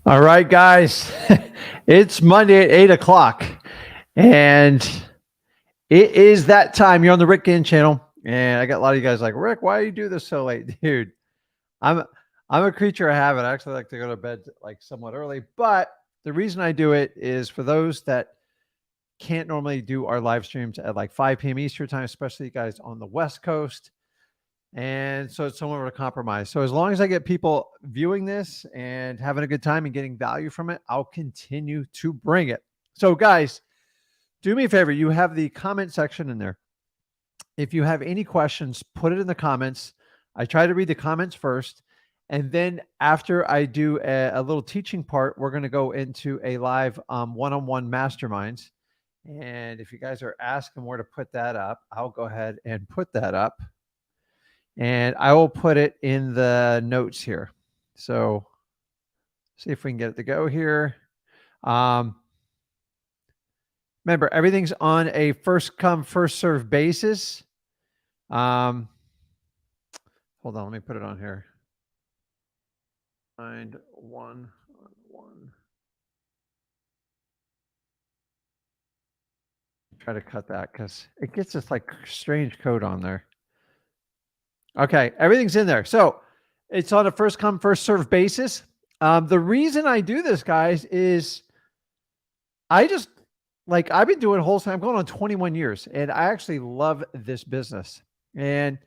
All right, guys, it's Monday at 8 o'clock, and it is that time. You're on the Rick Ginn channel, and I got a lot of you guys like, Rick, why do you do this so late? Dude, I'm I'm a creature of habit. I actually like to go to bed like somewhat early, but the reason I do it is for those that can't normally do our live streams at like 5 p.m. Eastern time, especially you guys on the West Coast. And so it's somewhat of a compromise. So as long as I get people viewing this and having a good time and getting value from it, I'll continue to bring it. So guys, do me a favor. You have the comment section in there. If you have any questions, put it in the comments. I try to read the comments first. And then after I do a little teaching part, we're going to go into a live one-on-one masterminds. And if you guys are asking where to put that up, I'll go ahead and put that up. And I will put it in the notes here. So see if we can get it to go here. Remember, everything's on a first come, first serve basis. Hold on, let me put it on here. Find one. Try to cut that because it gets this like strange code on there. Okay, everything's in there. So it's on a first come, first serve basis. The reason I do this, guys, is I've been doing wholesale. I'm going on 21 years, and I actually love this business. And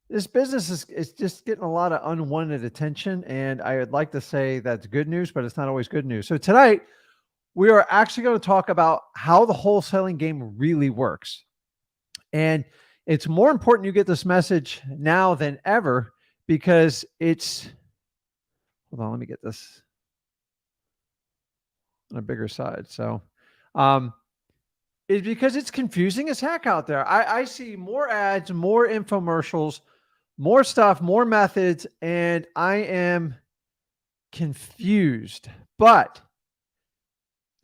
this business is just getting a lot of unwanted attention. And I would like to say that's good news, but it's not always good news. So tonight, we are actually going to talk about how the wholesaling game really works. And it's more important you get this message now than ever because hold on, let me get this on a bigger side. So it's because it's confusing as heck out there. I see more ads, more infomercials, more stuff, more methods, and I am confused. But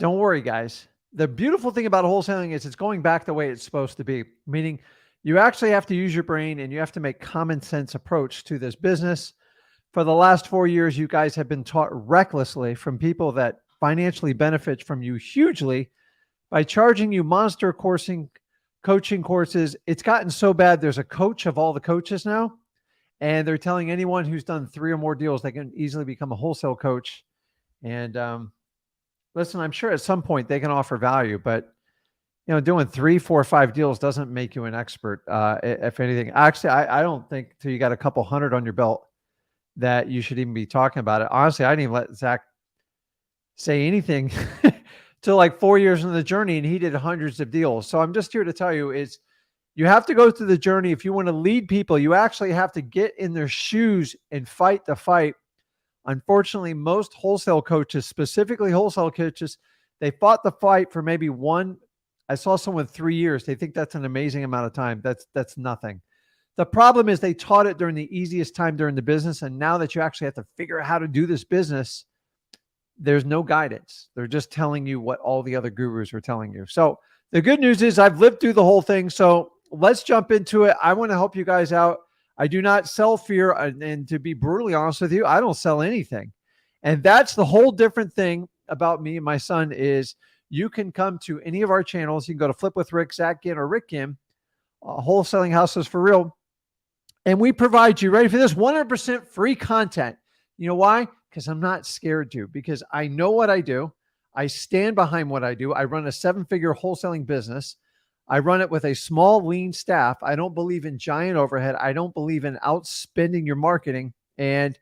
don't worry, guys. The beautiful thing about wholesaling is it's going back the way it's supposed to be, meaning you actually have to use your brain and you have to make common sense approach to this business. For the last 4 years, you guys have been taught recklessly from people that financially benefit from you hugely by charging you monster coaching courses. It's gotten so bad. There's a coach of all the coaches now, and they're telling anyone who's done 3 or more deals, they can easily become a wholesale coach. And listen, I'm sure at some point they can offer value, but doing 3, 4, 5 deals doesn't make you an expert. If anything, actually, I don't think till you got a couple hundred on your belt that you should even be talking about it. Honestly, I didn't even let Zach say anything till like 4 years into the journey, and he did hundreds of deals. So I'm just here to tell you is you have to go through the journey. If you want to lead people, you actually have to get in their shoes and fight the fight. Unfortunately, most wholesale coaches, specifically wholesale coaches, they fought the fight for maybe I saw someone 3 years. They think that's an amazing amount of time. That's nothing. The problem is they taught it during the easiest time during the business. And now that you actually have to figure out how to do this business, there's no guidance. They're just telling you what all the other gurus are telling you. So the good news is I've lived through the whole thing. So let's jump into it. I want to help you guys out. I do not sell fear. And to be brutally honest with you, I don't sell anything. And that's the whole different thing about me and my son is you can come to any of our channels. You can go to Flip with Rick, Zach Ginn, or Rick Ginn, Wholesaling Houses for Real. And we provide you, ready for this, 100% free content. You know why? Because I'm not scared to, because I know what I do. I stand behind what I do. I run a 7-figure wholesaling business. I run it with a small, lean staff. I don't believe in giant overhead. I don't believe in outspending your marketing. And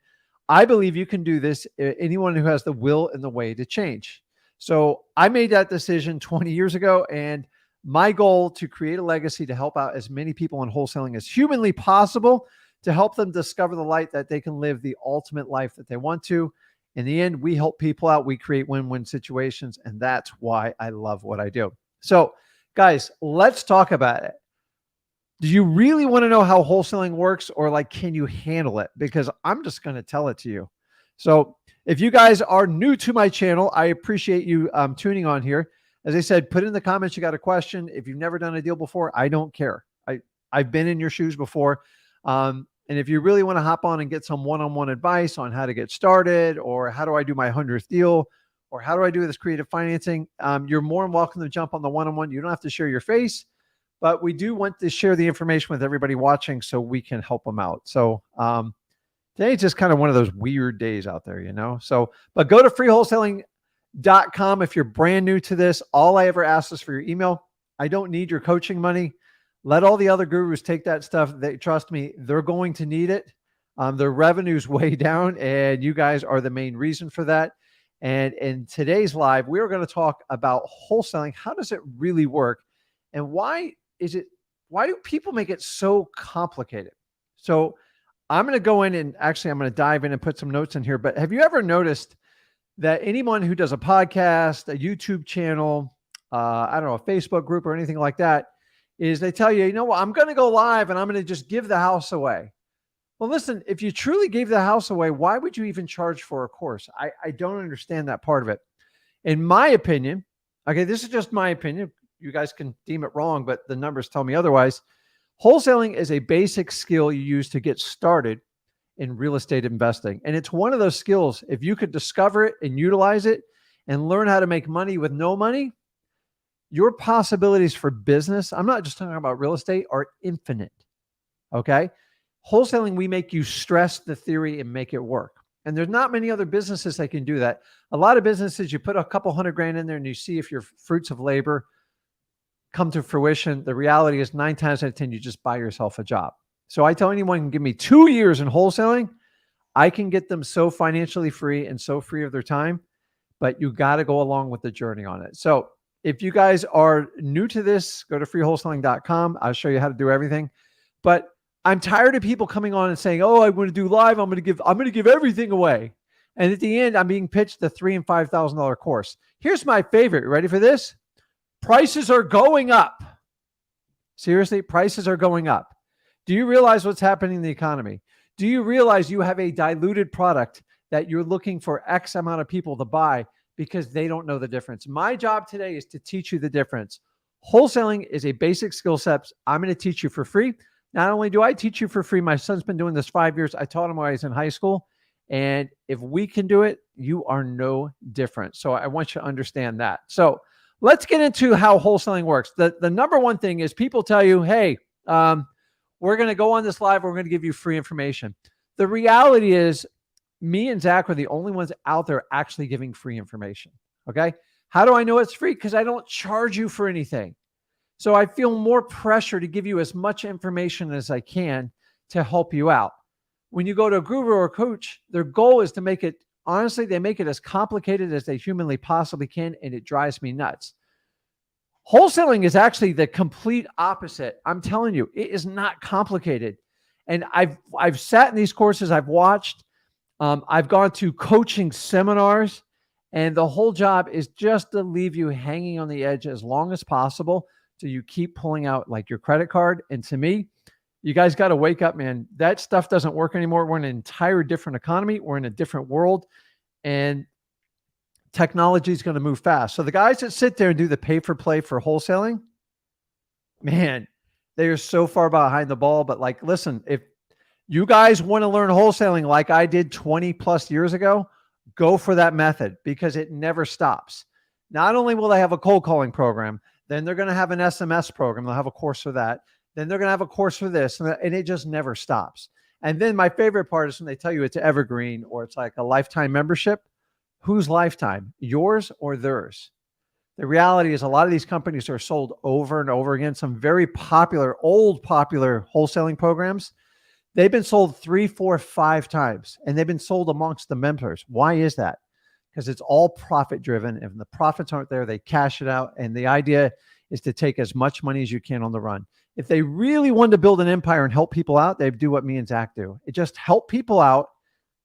I believe you can do this, anyone who has the will and the way to change. So I made that decision 20 years ago, and my goal to create a legacy to help out as many people in wholesaling as humanly possible to help them discover the light that they can live the ultimate life that they want to. In the end, we help people out. We create win-win situations, and that's why I love what I do. So guys, let's talk about it. Do you really want to know how wholesaling works, or can you handle it? Because I'm just going to tell it to you. So if you guys are new to my channel, I appreciate you tuning on here. As I said, put in the comments you got a question. If you've never done a deal before, I don't care. I've been in your shoes before. And if you really want to hop on and get some one-on-one advice on how to get started, or how do I do my 100th deal, or how do I do this creative financing, you're more than welcome to jump on the one-on-one. You don't have to share your face, but we do want to share the information with everybody watching so we can help them out. So today's just kind of one of those weird days out there, So, but go to freewholesaling.com if you're brand new to this. All I ever ask is for your email. I don't need your coaching money. Let all the other gurus take that stuff. Trust me, they're going to need it. Their revenue's way down, and you guys are the main reason for that. And in today's live, we're going to talk about wholesaling. How does it really work? And why do people make it so complicated? So I'm going to go in and actually I'm going to dive in and put some notes in here. But have you ever noticed that anyone who does a podcast, a YouTube channel, I don't know, a Facebook group or anything like that, is they tell you, you know what, I'm going to go live and I'm going to just give the house away. Well, listen, if you truly gave the house away, why would you even charge for a course? I don't understand that part of it. In my opinion, okay, this is just my opinion. You guys can deem it wrong, but the numbers tell me otherwise. Wholesaling is a basic skill you use to get started in real estate investing. And it's one of those skills, if you could discover it and utilize it and learn how to make money with no money, your possibilities for business, I'm not just talking about real estate, are infinite. Okay. Wholesaling, we make you stress the theory and make it work. And there's not many other businesses that can do that. A lot of businesses, you put a couple $100,000 in there and you see if your fruits of labor come to fruition. The reality is 9 times out of 10, you just buy yourself a job. So I tell anyone who can give me 2 years in wholesaling, I can get them so financially free and so free of their time, but you got to go along with the journey on it. So if you guys are new to this, go to freewholesaling.com. I'll show you how to do everything. But I'm tired of people coming on and saying, "Oh, I want to do live. I'm going to give everything away." And at the end, I'm being pitched the $3,000 and $5,000 course. Here's my favorite. Ready for this? Prices are going up. Seriously, prices are going up. Do you realize what's happening in the economy? Do you realize you have a diluted product that you're looking for X amount of people to buy because they don't know the difference? My job today is to teach you the difference. Wholesaling is a basic skill set. I'm going to teach you for free. Not only do I teach you for free, my son's been doing this 5 years. I taught him when I was in high school. And if we can do it, you are no different. So I want you to understand that. So let's get into how wholesaling works. The number one thing is people tell you, hey, we're going to go on this live. We're going to give you free information. The reality is me and Zach are the only ones out there actually giving free information. Okay. How do I know it's free? Because I don't charge you for anything. So I feel more pressure to give you as much information as I can to help you out. When you go to a guru or a coach, their goal is to make it, honestly, they make it as complicated as they humanly possibly can, and it drives me nuts. Wholesaling is actually the complete opposite. I'm telling you, it is not complicated. And I've sat in these courses, I've watched, I've gone to coaching seminars, and the whole job is just to leave you hanging on the edge as long as possible so you keep pulling out like your credit card. And to me, you guys got to wake up, man. That stuff doesn't work anymore. We're in an entire different economy. We're in a different world, and technology is going to move fast. So the guys that sit there and do the pay for play for wholesaling, man, they are so far behind the ball. But like, listen, if you guys want to learn wholesaling like I did 20 plus years ago, go for that method because it never stops. Not only will they have a cold calling program, then they're going to have an SMS program. They'll have a course for that. Then they're going to have a course for this, and it just never stops. And then my favorite part is when they tell you it's evergreen or it's like a lifetime membership. Whose lifetime? Yours or theirs? The reality is a lot of these companies are sold over and over again. Some very popular, old popular wholesaling programs, they've been sold 3, 4, 5 times, and they've been sold amongst the members. Why is that? Because it's all profit driven. If the profits aren't there, they cash it out. And the idea is to take as much money as you can on the run. If they really wanted to build an empire and help people out, they'd do what me and Zach do. It just help people out,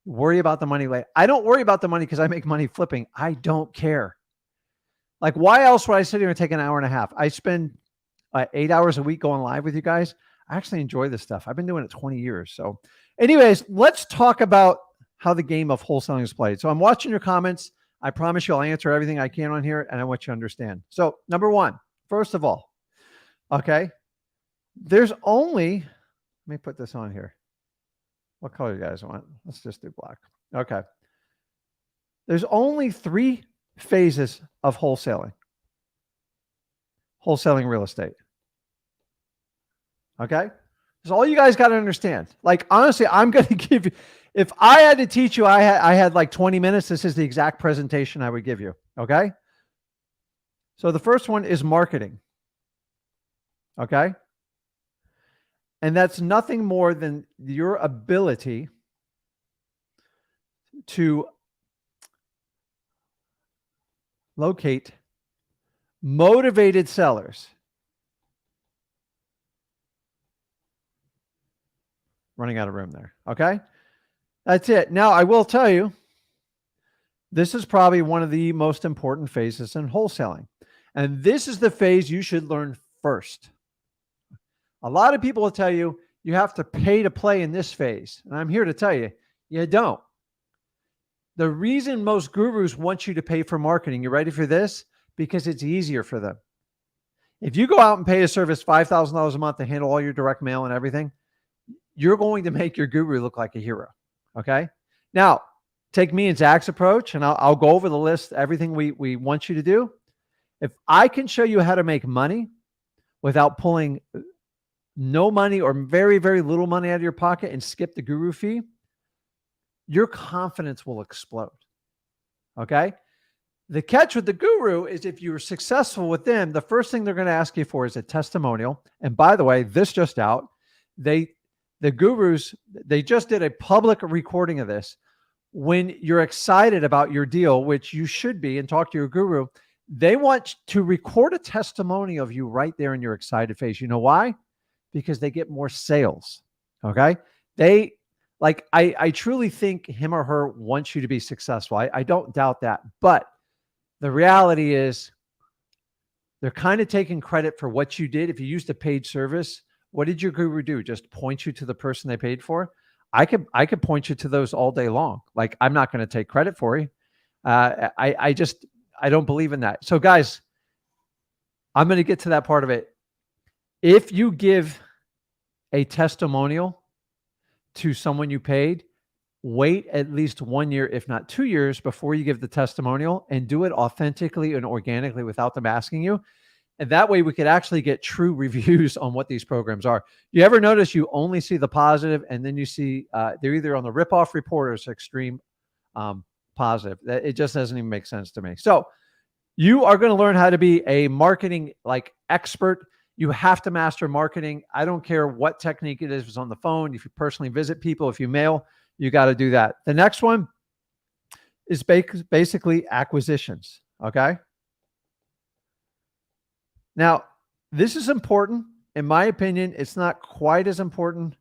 worry about the money later. I don't worry about the money because I make money flipping. I don't care. Like, why else would I sit here and take an hour and a half? I spend 8 hours a week going live with you guys. I actually enjoy this stuff. I've been doing it 20 years. So anyways, let's talk about how the game of wholesaling is played. So I'm watching your comments. I promise you I'll answer everything I can on here, and I want you to understand. So number one, first of all, okay, there's only, let me put this on here. What color you guys want? Let's just do black. Okay. There's only 3 phases of wholesaling real estate. Okay. So all you guys got to understand. Like, honestly, I'm going to give you, if I had to teach you, I had like 20 minutes. This is the exact presentation I would give you. Okay. So the first one is marketing. Okay. And that's nothing more than your ability to locate motivated sellers. Running out of room there. Okay. That's it. Now, I will tell you, this is probably one of the most important phases in wholesaling. And this is the phase you should learn first. A lot of people will tell you, you have to pay to play in this phase. And I'm here to tell you, you don't. The reason most gurus want you to pay for marketing, you ready for this? Because it's easier for them. If you go out and pay a service $5,000 a month to handle all your direct mail and everything, you're going to make your guru look like a hero. Okay. Now, take me and Zach's approach, and I'll go over the list, everything we want you to do. If I can show you how to make money without pulling no money or very, very little money out of your pocket and skip the guru fee, your confidence will explode. Okay. The catch with the guru is if you're successful with them, the first thing they're going to ask you for is a testimonial. And by the way, this just out, the gurus, they just did a public recording of this. When you're excited about your deal, which you should be, and talk to your guru, they want to record a testimony of you right there in your excited face. You know why? Because they get more sales. Okay. I truly think him or her wants you to be successful. I don't doubt that. But the reality is they're kind of taking credit for what you did. If you used a paid service, what did your guru do? Just point you to the person they paid for? I could point you to those all day long. Like, I'm not going to take credit for you. I don't believe in that. So guys, I'm going to get to that part of it. If you give a testimonial to someone you paid, wait at least 1 year, if not 2 years, before you give the testimonial, and do it authentically and organically without them asking you. And that way we could actually get true reviews on what these programs are. You ever notice you only see the positive, and then you see they're either on the ripoff report or it's extreme positive? It just doesn't even make sense to me. So you are going to learn how to be a marketing expert. You have to master marketing. I don't care what technique it is. If it's on the phone, if you personally visit people, if you mail, you got to do that. The next one is basically acquisitions. Okay. Now, this is important. In my opinion, it's not quite as important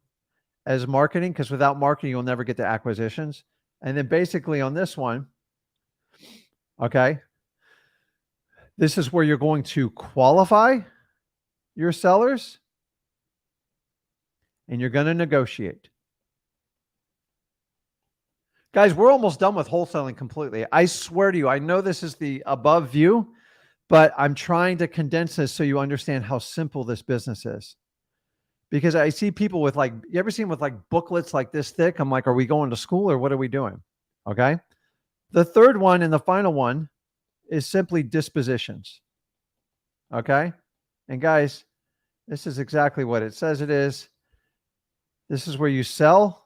as marketing, because without marketing, you'll never get to acquisitions. And then basically on this one, okay, this is where you're going to qualify your sellers and you're going to negotiate. Guys, we're almost done with wholesaling completely. I swear to you, I know this is the above view, but I'm trying to condense this so you understand how simple this business is. Because I see people with you ever seen with booklets like this thick? I'm like, are we going to school or what are we doing? Okay. The third one and the final one is simply dispositions. Okay. And guys, this is exactly what it says it is. This is where you sell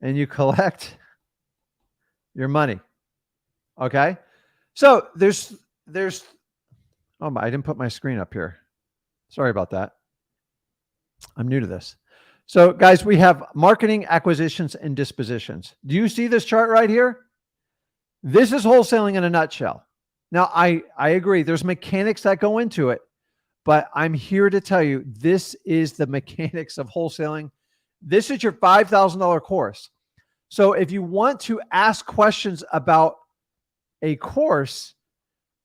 and you collect your money. Okay. So there's, oh my, I didn't put my screen up here. Sorry about that. I'm new to this. So guys, we have marketing, acquisitions, and dispositions. Do you see this chart right here? This is wholesaling in a nutshell. Now, I agree. There's mechanics that go into it, but I'm here to tell you, this is the mechanics of wholesaling. This is your $5,000 course. So if you want to ask questions about a course,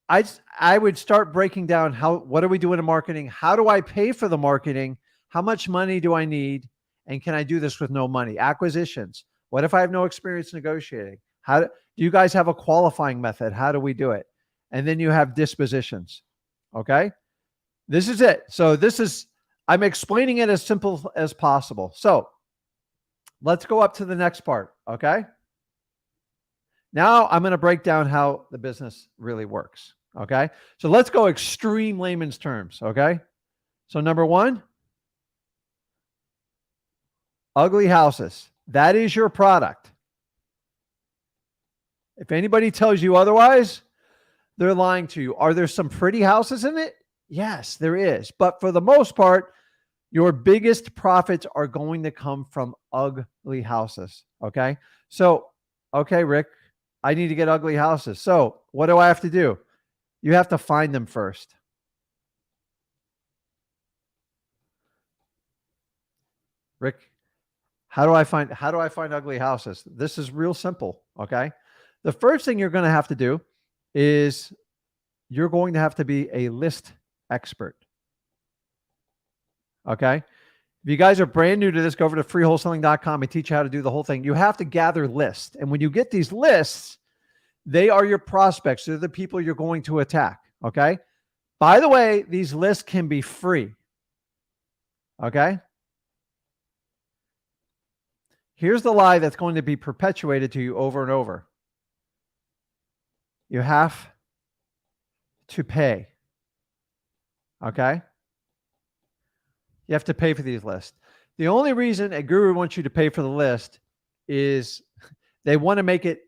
I would start breaking down what are we doing in marketing? How do I pay for the marketing? How much money do I need? And can I do this with no money? Acquisitions. What if I have no experience negotiating? Do you guys have a qualifying method? How do we do it? And then you have dispositions. Okay. This is it. So I'm explaining it as simple as possible. So Let's go up to the next part. Okay. Now I'm going to break down how the business really works. Okay. So let's go extreme layman's terms. Okay. So number one, ugly houses. That is your product. If anybody tells you otherwise, they're lying to you. Are there some pretty houses in it? Yes, there is. But for the most part, your biggest profits are going to come from ugly houses. Okay. So, okay, Rick, I need to get ugly houses. So what do I have to do? You have to find them first. Rick, how do I find ugly houses? This is real simple. Okay. The first thing you're going to have to do is you're going to have to be a list expert. Okay. If you guys are brand new to this, go over to freewholesaling.com. I teach you how to do the whole thing. You have to gather lists. And when you get these lists, they are your prospects. They're the people you're going to attack. Okay. By the way, these lists can be free. Okay. Here's the lie that's going to be perpetuated to you over and over. You have to pay. Okay. You have to pay for these lists. The only reason a guru wants you to pay for the list is they want to make it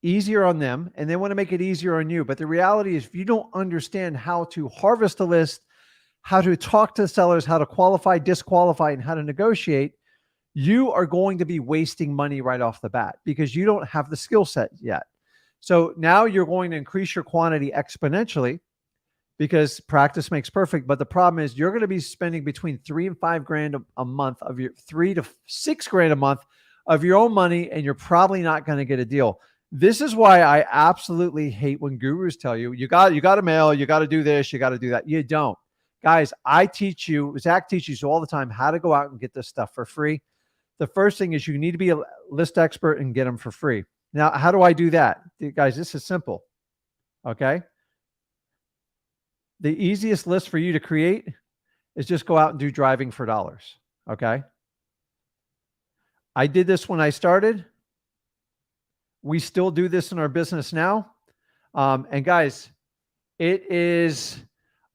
easier on them and they want to make it easier on you. But the reality is if you don't understand how to harvest a list, how to talk to sellers, how to qualify, disqualify, and how to negotiate, you are going to be wasting money right off the bat because you don't have the skill set yet. So now you're going to increase your quantity exponentially because practice makes perfect. But the problem is you're going to be spending between $3,000 and $5,000 a month of your $3,000 to $6,000 a month of your own money, and you're probably not going to get a deal. This is why I absolutely hate when gurus tell you, you got to mail, you got to do this, you got to do that. You don't. Guys, I teach you, Zach teaches you all the time how to go out and get this stuff for free. The first thing is you need to be a list expert and get them for free. Now, how do I do that? Guys, this is simple. Okay. The easiest list for you to create is just go out and do driving for dollars. Okay. I did this when I started. We still do this in our business now. And guys, it is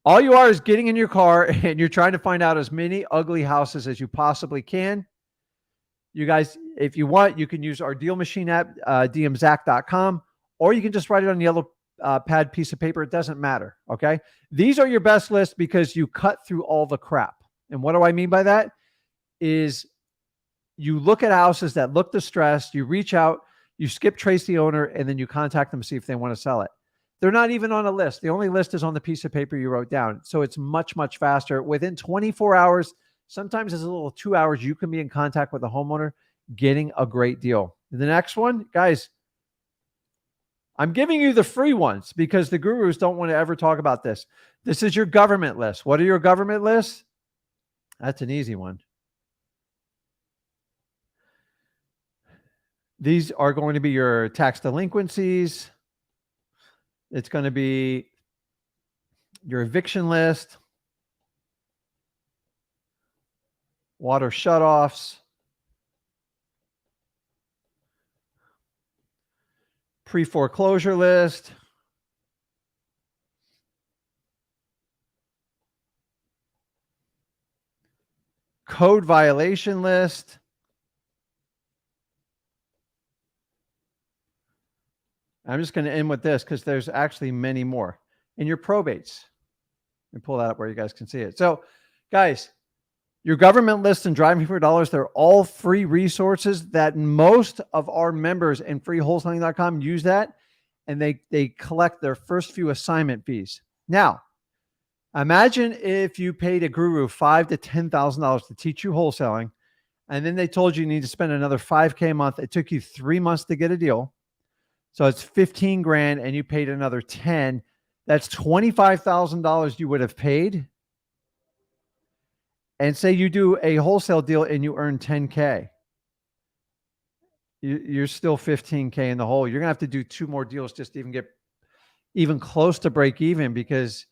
all you are is getting in your car and you're trying to find out as many ugly houses as you possibly can. You guys, if you want, you can use our deal machine app, dmzack.com, or you can just write it on a yellow pad piece of paper. It doesn't matter. Okay. These are your best lists because you cut through all the crap. And what do I mean by that? Is you look at houses that look distressed, you reach out, you skip trace the owner, and then you contact them to see if they want to sell it. They're not even on a list. The only list is on the piece of paper you wrote down. So it's much, much faster. Within 24 hours, sometimes it's a little 2 hours, you can be in contact with the homeowner getting a great deal. The next one, guys, I'm giving you the free ones because the gurus don't want to ever talk about this. This is your government list. What are your government lists? That's an easy one. These are going to be your tax delinquencies. It's going to be your eviction list, water shutoffs, pre-foreclosure list, code violation list, I'm just going to end with this because there's actually many more. And your probates. Let me pull that up where you guys can see it. So, guys, your government list and driving for dollars, they're all free resources that most of our members in freewholesaling.com use that, and they collect their first few assignment fees. Now, imagine if you paid a guru $5,000 to $10,000 to teach you wholesaling, and then they told you need to spend another $5,000 a month. It took you 3 months to get a deal. So it's 15 grand and you paid another 10. That's $25,000 you would have paid. And say you do a wholesale deal and you earn 10K. You're still 15K in the hole. You're going to have to do 2 more deals just to even get even close to break even because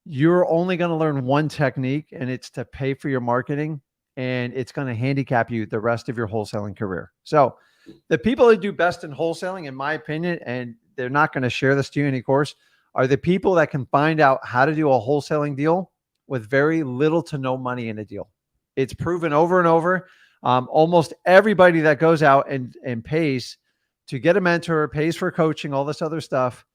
you're only going to learn one technique and it's to pay for your marketing and it's going to handicap you the rest of your wholesaling career. So the people that do best in wholesaling, in my opinion, and they're not going to share this to you in any course, are the people that can find out how to do a wholesaling deal with very little to no money in a deal. It's proven over and over. Almost everybody that goes out and pays to get a mentor, pays for coaching, all this other stuff,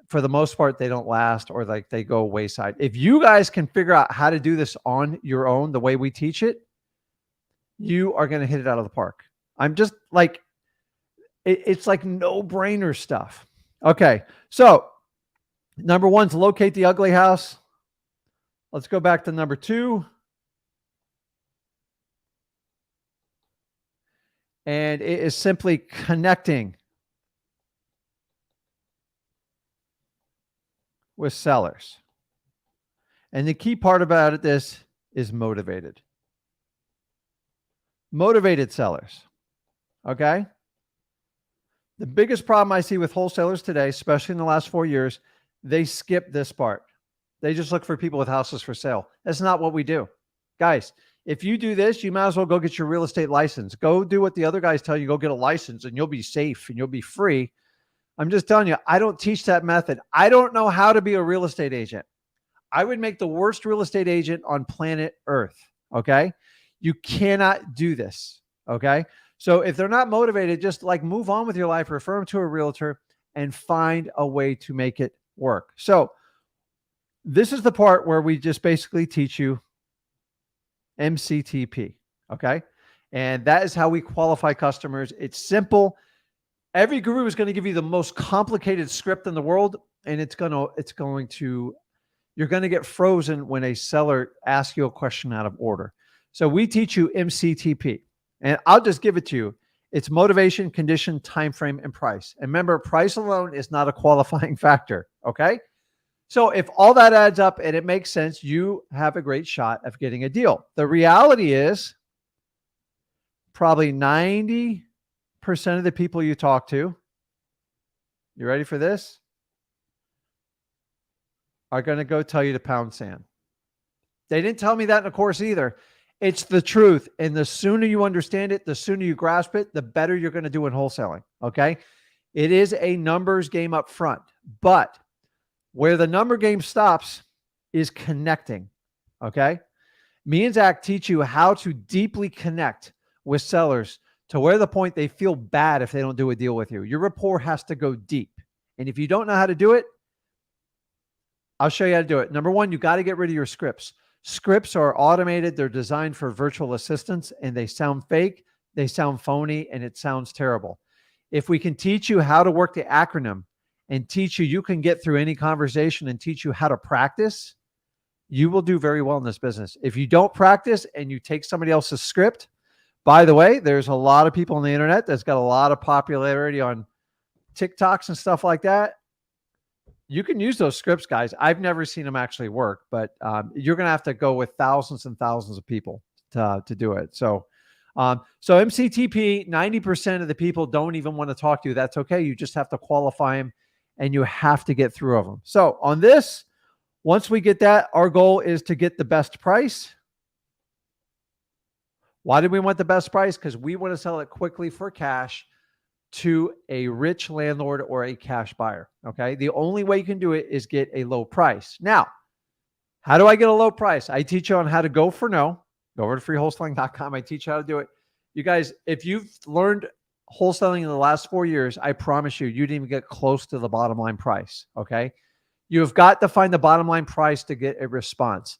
for the most part, they don't last, or like they go wayside. If you guys can figure out how to do this on your own, the way we teach it, you are going to hit it out of the park. I'm just like, it's like no brainer stuff. Okay. So number one is locate the ugly house. Let's go back to number two. And it is simply connecting with sellers. And the key part about this is motivated. Motivated sellers. Okay? The biggest problem I see with wholesalers today, especially in the last 4 years, they skip this part. They just look for people with houses for sale. That's not what we do. Guys, if you do this, you might as well go get your real estate license. Go do what the other guys tell you. Go get a license and you'll be safe and you'll be free. I'm just telling you, I don't teach that method. I don't know how to be a real estate agent. I would make the worst real estate agent on planet Earth. Okay? You cannot do this. Okay? So if they're not motivated, just like move on with your life, refer them to a realtor and find a way to make it work. So this is the part where we just basically teach you MCTP. Okay? And that is how we qualify customers. It's simple. Every guru is going to give you the most complicated script in the world, and you're going to get frozen when a seller asks you a question out of order. So we teach you MCTP, and I'll just give it to you. It's motivation, condition, time frame, and price. And remember, price alone is not a qualifying factor. Okay. So if all that adds up and it makes sense, you have a great shot of getting a deal. The reality is probably 90% of the people you talk to, you ready for this, are going to go tell you to pound sand. They didn't tell me that in a course either. It's the truth. And the sooner you understand it, the sooner you grasp it, the better you're going to do in wholesaling. Okay. It is a numbers game up front, but where the number game stops is connecting. Okay. Me and Zach teach you how to deeply connect with sellers to where the point they feel bad if they don't do a deal with you. Your rapport has to go deep. And if you don't know how to do it, I'll show you how to do it. Number one, you got to get rid of your scripts. Scripts are automated. They're designed for virtual assistants and they sound fake. They sound phony and it sounds terrible. If we can teach you how to work the acronym and teach you can get through any conversation and teach you how to practice, you will do very well in this business. If you don't practice and you take somebody else's script, by the way, there's a lot of people on the internet that's got a lot of popularity on TikToks and stuff like that. You can use those scripts, guys. I've never seen them actually work, but you're going to have to go with thousands and thousands of people to do it. So MCTP, 90% of the people don't even want to talk to you. That's okay. You just have to qualify them and you have to get through of them. So on this, once we get that, our goal is to get the best price. Why do we want the best price? Because we want to sell it quickly for cash to a rich landlord or a cash buyer. Okay. The only way you can do it is get a low price. Now, how do I get a low price? I teach you on how to go for no. Go over to freewholesaling.com. I teach you how to do it. You guys, if you've learned wholesaling in the last 4 years, I promise you didn't even get close to the bottom line price. Okay. You've got to find the bottom line price to get a response.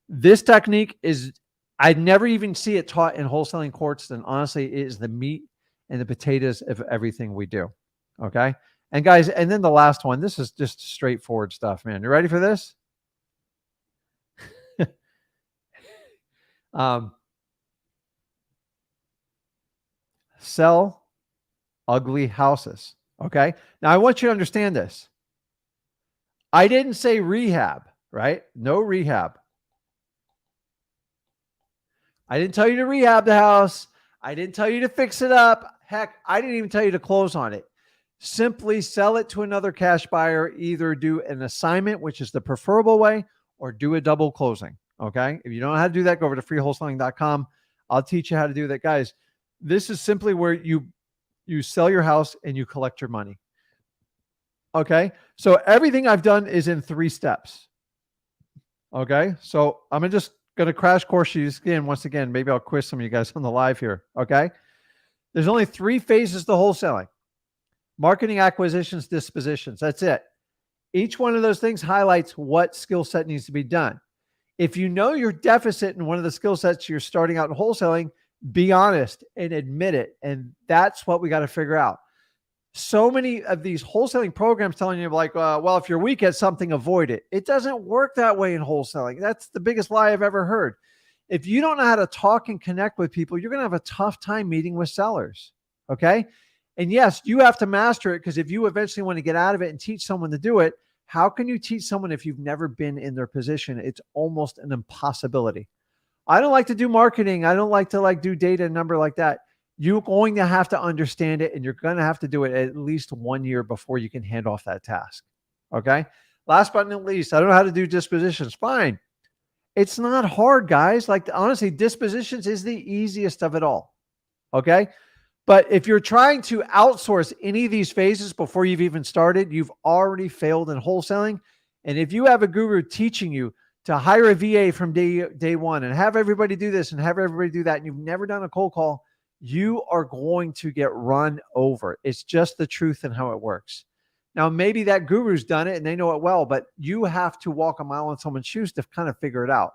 This technique is, I'd never even see it taught in wholesaling courts. And honestly, it is the meat and the potatoes of everything we do. Okay. And guys, and then the last one, this is just straightforward stuff, man. You ready for this? Sell ugly houses. Okay. Now I want you to understand this. I didn't say rehab, right? No rehab. I didn't tell you to rehab the house. I didn't tell you to fix it up. Heck, I didn't even tell you to close on it. Simply sell it to another cash buyer. Either do an assignment, which is the preferable way, or do a double closing. Okay. If you don't know how to do that, go over to freewholesaling.com. I'll teach you how to do that. Guys, this is simply where you sell your house and you collect your money. Okay. So everything I've done is in 3 steps. Okay. So I'm just going to crash course you again. Once again, maybe I'll quiz some of you guys on the live here. Okay. There's only 3 phases to wholesaling: marketing, acquisitions, dispositions. That's it. Each one of those things highlights what skill set needs to be done. If you know you're deficit in one of the skill sets you're starting out in wholesaling, be honest and admit it. And that's what we got to figure out. So many of these wholesaling programs telling you like, well, if you're weak at something, avoid it. It doesn't work that way in wholesaling. That's the biggest lie I've ever heard. If you don't know how to talk and connect with people, you're going to have a tough time meeting with sellers. Okay. And yes, you have to master it, because if you eventually want to get out of it and teach someone to do it, how can you teach someone if you've never been in their position? It's almost an impossibility. I don't like to do marketing. I don't like to do data and number like that. You're going to have to understand it, and you're going to have to do it at least 1 year before you can hand off that task. Okay. Last but not least, I don't know how to do dispositions. Fine. It's not hard, guys. Like, honestly, dispositions is the easiest of it all. Okay. But if you're trying to outsource any of these phases before you've even started, you've already failed in wholesaling. And if you have a guru teaching you to hire a VA from day one and have everybody do this and have everybody do that, and you've never done a cold call, you are going to get run over. It's just the truth and how it works. Now, maybe that guru's done it and they know it well, but you have to walk a mile in someone's shoes to kind of figure it out.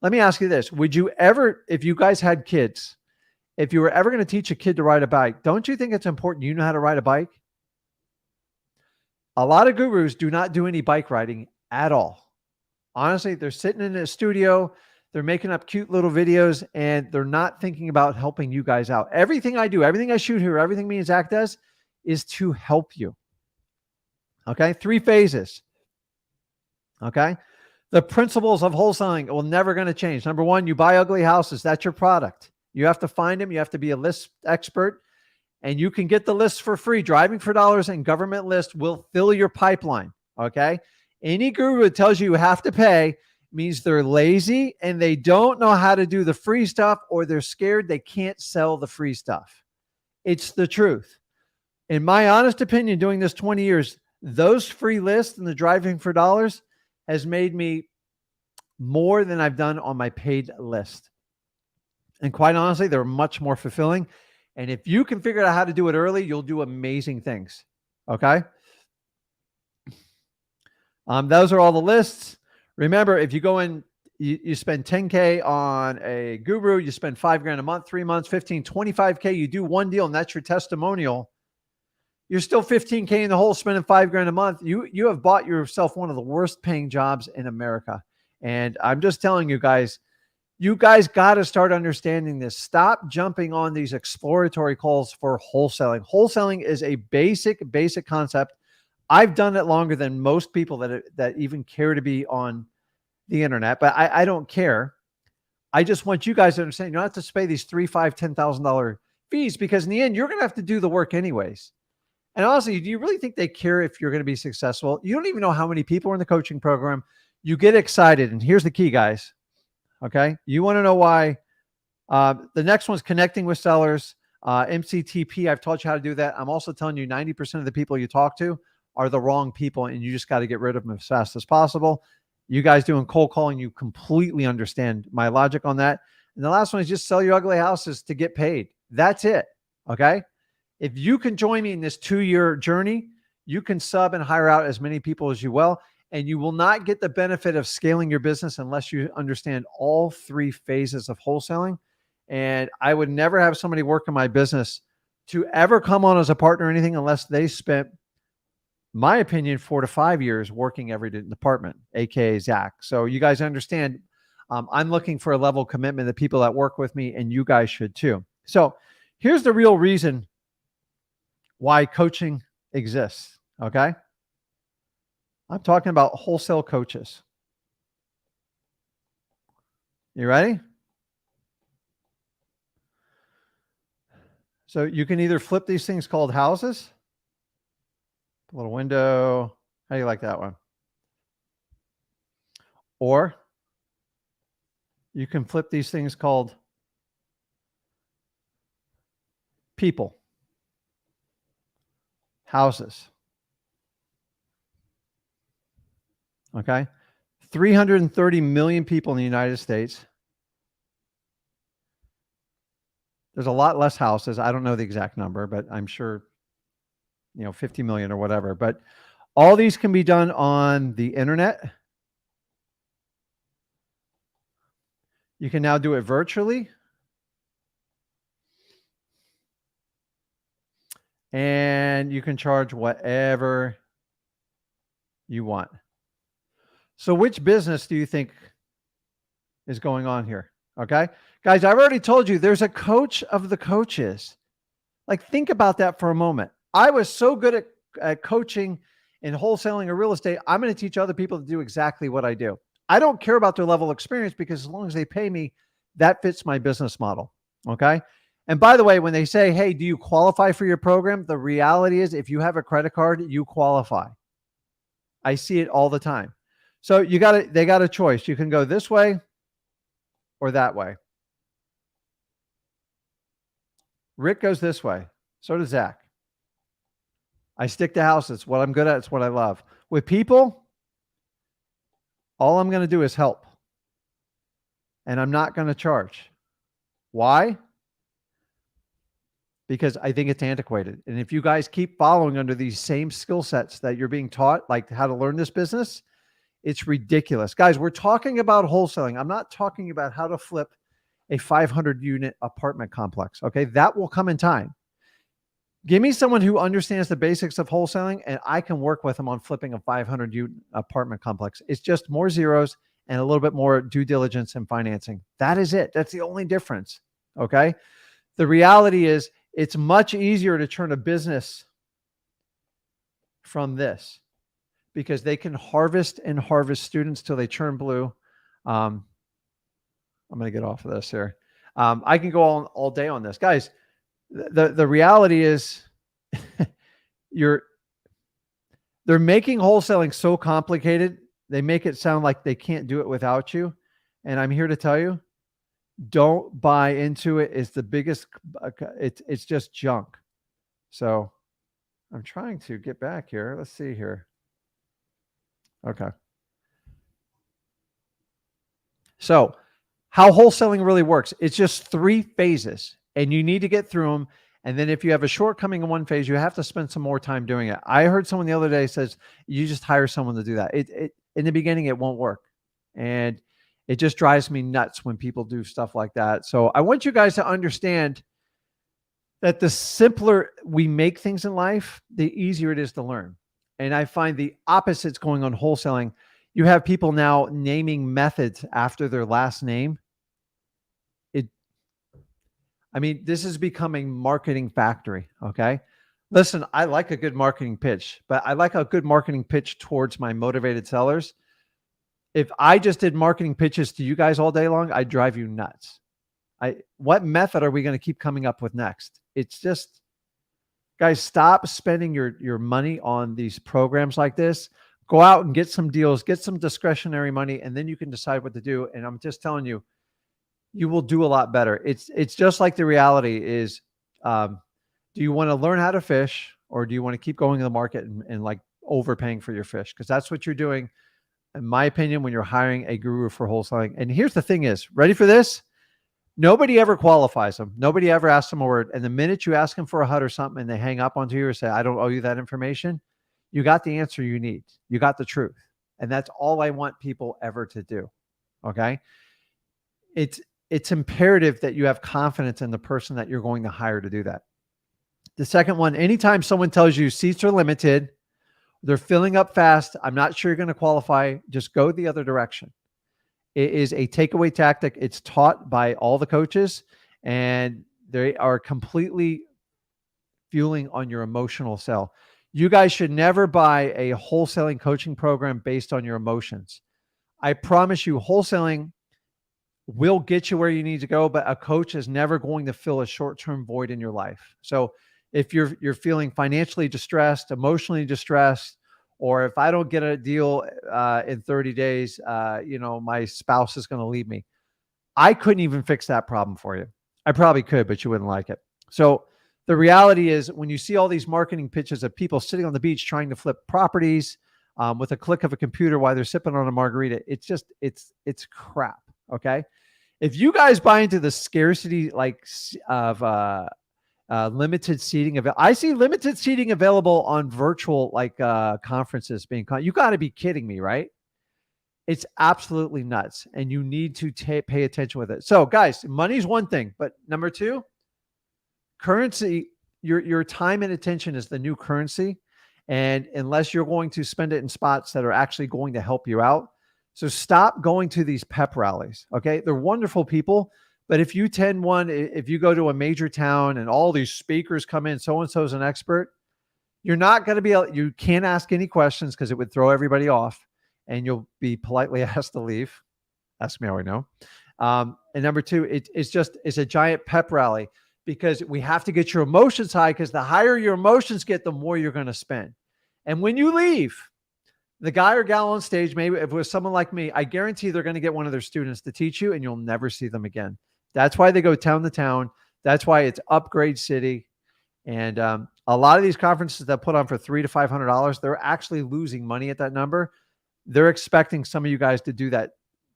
Let me ask you this. Would you ever, if you guys had kids, if you were ever going to teach a kid to ride a bike, don't you think it's important you know how to ride a bike? A lot of gurus do not do any bike riding at all. Honestly, they're sitting in a studio, they're making up cute little videos, and they're not thinking about helping you guys out. Everything I do, everything I shoot here, everything me and Zach does is to help you. Okay. 3 phases. Okay. The principles of wholesaling will never going to change. Number 1, you buy ugly houses. That's your product. You have to find them. You have to be a list expert, and you can get the lists for free. Driving for Dollars and Government List will fill your pipeline. Okay. Any guru that tells you have to pay means they're lazy and they don't know how to do the free stuff, or they're scared they can't sell the free stuff. It's the truth. In my honest opinion, doing this 20 years, those free lists and the Driving for Dollars has made me more than I've done on my paid list. And quite honestly, they're much more fulfilling. And if you can figure out how to do it early, you'll do amazing things. Okay. Those are all the lists. Remember, if you go in, you spend 10K on a guru, you spend $5,000 a month, 3 months, 15, 25K, you do one deal and that's your testimonial. You're still 15K in the hole, spending $5,000 a month. You have bought yourself one of the worst paying jobs in America. And I'm just telling you guys got to start understanding this. Stop jumping on these exploratory calls for wholesaling. Wholesaling is a basic concept. I've done it longer than most people that even care to be on the internet, but I don't care. I just want you guys to understand you don't have to pay these $3,000, $5,000, $10,000 fees, because in the end, you're going to have to do the work anyways. And honestly, do you really think they care if you're going to be successful? You don't even know how many people are in the coaching program. You get excited. And here's the key, guys. Okay. You want to know why? The next one's connecting with sellers. MCTP. I've taught you how to do that. I'm also telling you 90% of the people you talk to are the wrong people, and you just got to get rid of them as fast as possible. You guys doing cold calling, you completely understand my logic on that. And the last one is just sell your ugly houses to get paid. That's it. Okay. If you can join me in this 2-year journey, you can sub and hire out as many people as you will, and you will not get the benefit of scaling your business unless you understand all 3 phases of wholesaling. And I would never have somebody work in my business to ever come on as a partner or anything unless they spent, my opinion, 4 to 5 years working every department, AKA Zach. So you guys understand, I'm looking for a level of commitment that people that work with me, and you guys should too. So here's the real reason why coaching exists. Okay. I'm talking about wholesale coaches. You ready? So you can either flip these things called houses. A little window. How do you like that one? Or You can flip these things called people, houses. Okay. 330 million people in the United States. There's a lot less houses. I don't know the exact number, but I'm sure, 50 million or whatever. But all these can be done on the internet. You can now do it virtually. And you can charge whatever you want. So which business do you think is going on here? Okay. Guys, I've already told you there's a coach of the coaches. Like, think about that for a moment. I was so good at coaching and wholesaling or real estate. I'm going to teach other people to do exactly what I do. I don't care about their level of experience because as long as they pay me, that fits my business model. Okay. And by the way, when they say, hey, do you qualify for your program? The reality is if you have a credit card, you qualify. I see it all the time. So they got a choice. You can go this way or that way. Rick goes this way. So does Zach. I stick to houses. It's what I'm good at. It's what I love. With people, all I'm going to do is help. And I'm not going to charge. Why? Because I think it's antiquated. And if you guys keep following under these same skill sets that you're being taught, like how to learn this business, it's ridiculous. Guys, we're talking about wholesaling. I'm not talking about how to flip a 500 unit apartment complex. Okay. That will come in time. Give me someone who understands the basics of wholesaling and I can work with them on flipping a 500 unit apartment complex. It's just more zeros and a little bit more due diligence and financing. That is it. That's the only difference. Okay. The reality is it's much easier to turn a business from this because they can harvest students till they turn blue. I'm going to get off of this here. I can go on all day on this. Guys, the reality is they're making wholesaling so complicated. They make it sound like they can't do it without you. And I'm here to tell you, don't buy into it. It's the biggest, it's just junk. So I'm trying to get back here. Let's see here. Okay. So how wholesaling really works, it's just 3 phases and you need to get through them. And then if you have a shortcoming in one phase, you have to spend some more time doing it. I heard someone the other day says, you just hire someone to do that. In the beginning, it won't work. And it just drives me nuts when people do stuff like that. So I want you guys to understand that the simpler we make things in life, the easier it is to learn. And I find the opposite's going on wholesaling. You have people now naming methods after their last name. This is becoming marketing factory. Okay. Listen, I like a good marketing pitch, but I like a good marketing pitch towards my motivated sellers. If I just did marketing pitches to you guys all day long, I'd drive you nuts. What method are we going to keep coming up with next? It's just, guys, stop spending your money on these programs like this. Go out and get some deals, get some discretionary money, and then you can decide what to do. And I'm just telling you, you will do a lot better. It's just like the reality is, do you want to learn how to fish or do you want to keep going to the market and like overpaying for your fish? Because that's what you're doing, in my opinion, when you're hiring a guru for wholesaling. And here's the thing is, ready for this? Nobody ever qualifies them. Nobody ever asks them a word. And the minute you ask them for a HUD or something and they hang up onto you or say, I don't owe you that information, you got the answer you need. You got the truth. And that's all I want people ever to do. Okay. It's imperative that you have confidence in the person that you're going to hire to do that. The second one, anytime someone tells you seats are limited, they're filling up fast, I'm not sure you're going to qualify, just go the other direction. It is a takeaway tactic. It's taught by all the coaches and they are completely fueling on your emotional sell. You guys should never buy a wholesaling coaching program based on your emotions. I promise you, wholesaling will get you where you need to go, but a coach is never going to fill a short-term void in your life. So if you're feeling financially distressed, emotionally distressed, or if I don't get a deal in 30 days, my spouse is going to leave me. I couldn't even fix that problem for you. I probably could, but you wouldn't like it. So the reality is when you see all these marketing pitches of people sitting on the beach trying to flip properties with a click of a computer while they're sipping on a margarita, it's crap. Okay. If you guys buy into the scarcity of limited seating, I see limited seating available on virtual conferences being you got to be kidding me, right? It's absolutely nuts, and you need to pay attention with it. So, guys, money's one thing, but number two, currency. Your time and attention is the new currency, and unless you're going to spend it in spots that are actually going to help you out, so stop going to these pep rallies. Okay, they're wonderful people, but if you if you go to a major town and all these speakers come in, so and so is an expert, you're not going to be able. You can't ask any questions because it would throw everybody off, and you'll be politely asked to leave. Ask me how I know. And number two, it's a giant pep rally because we have to get your emotions high, because the higher your emotions get, the more you're going to spend. And when you leave, the guy or gal on stage, maybe if it was someone like me, I guarantee they're going to get one of their students to teach you, and you'll never see them again. That's why they go town to town. That's why it's Upgrade City. And a lot of these conferences that put on for $300 to $500, they're actually losing money at that number. They're expecting some of you guys to do that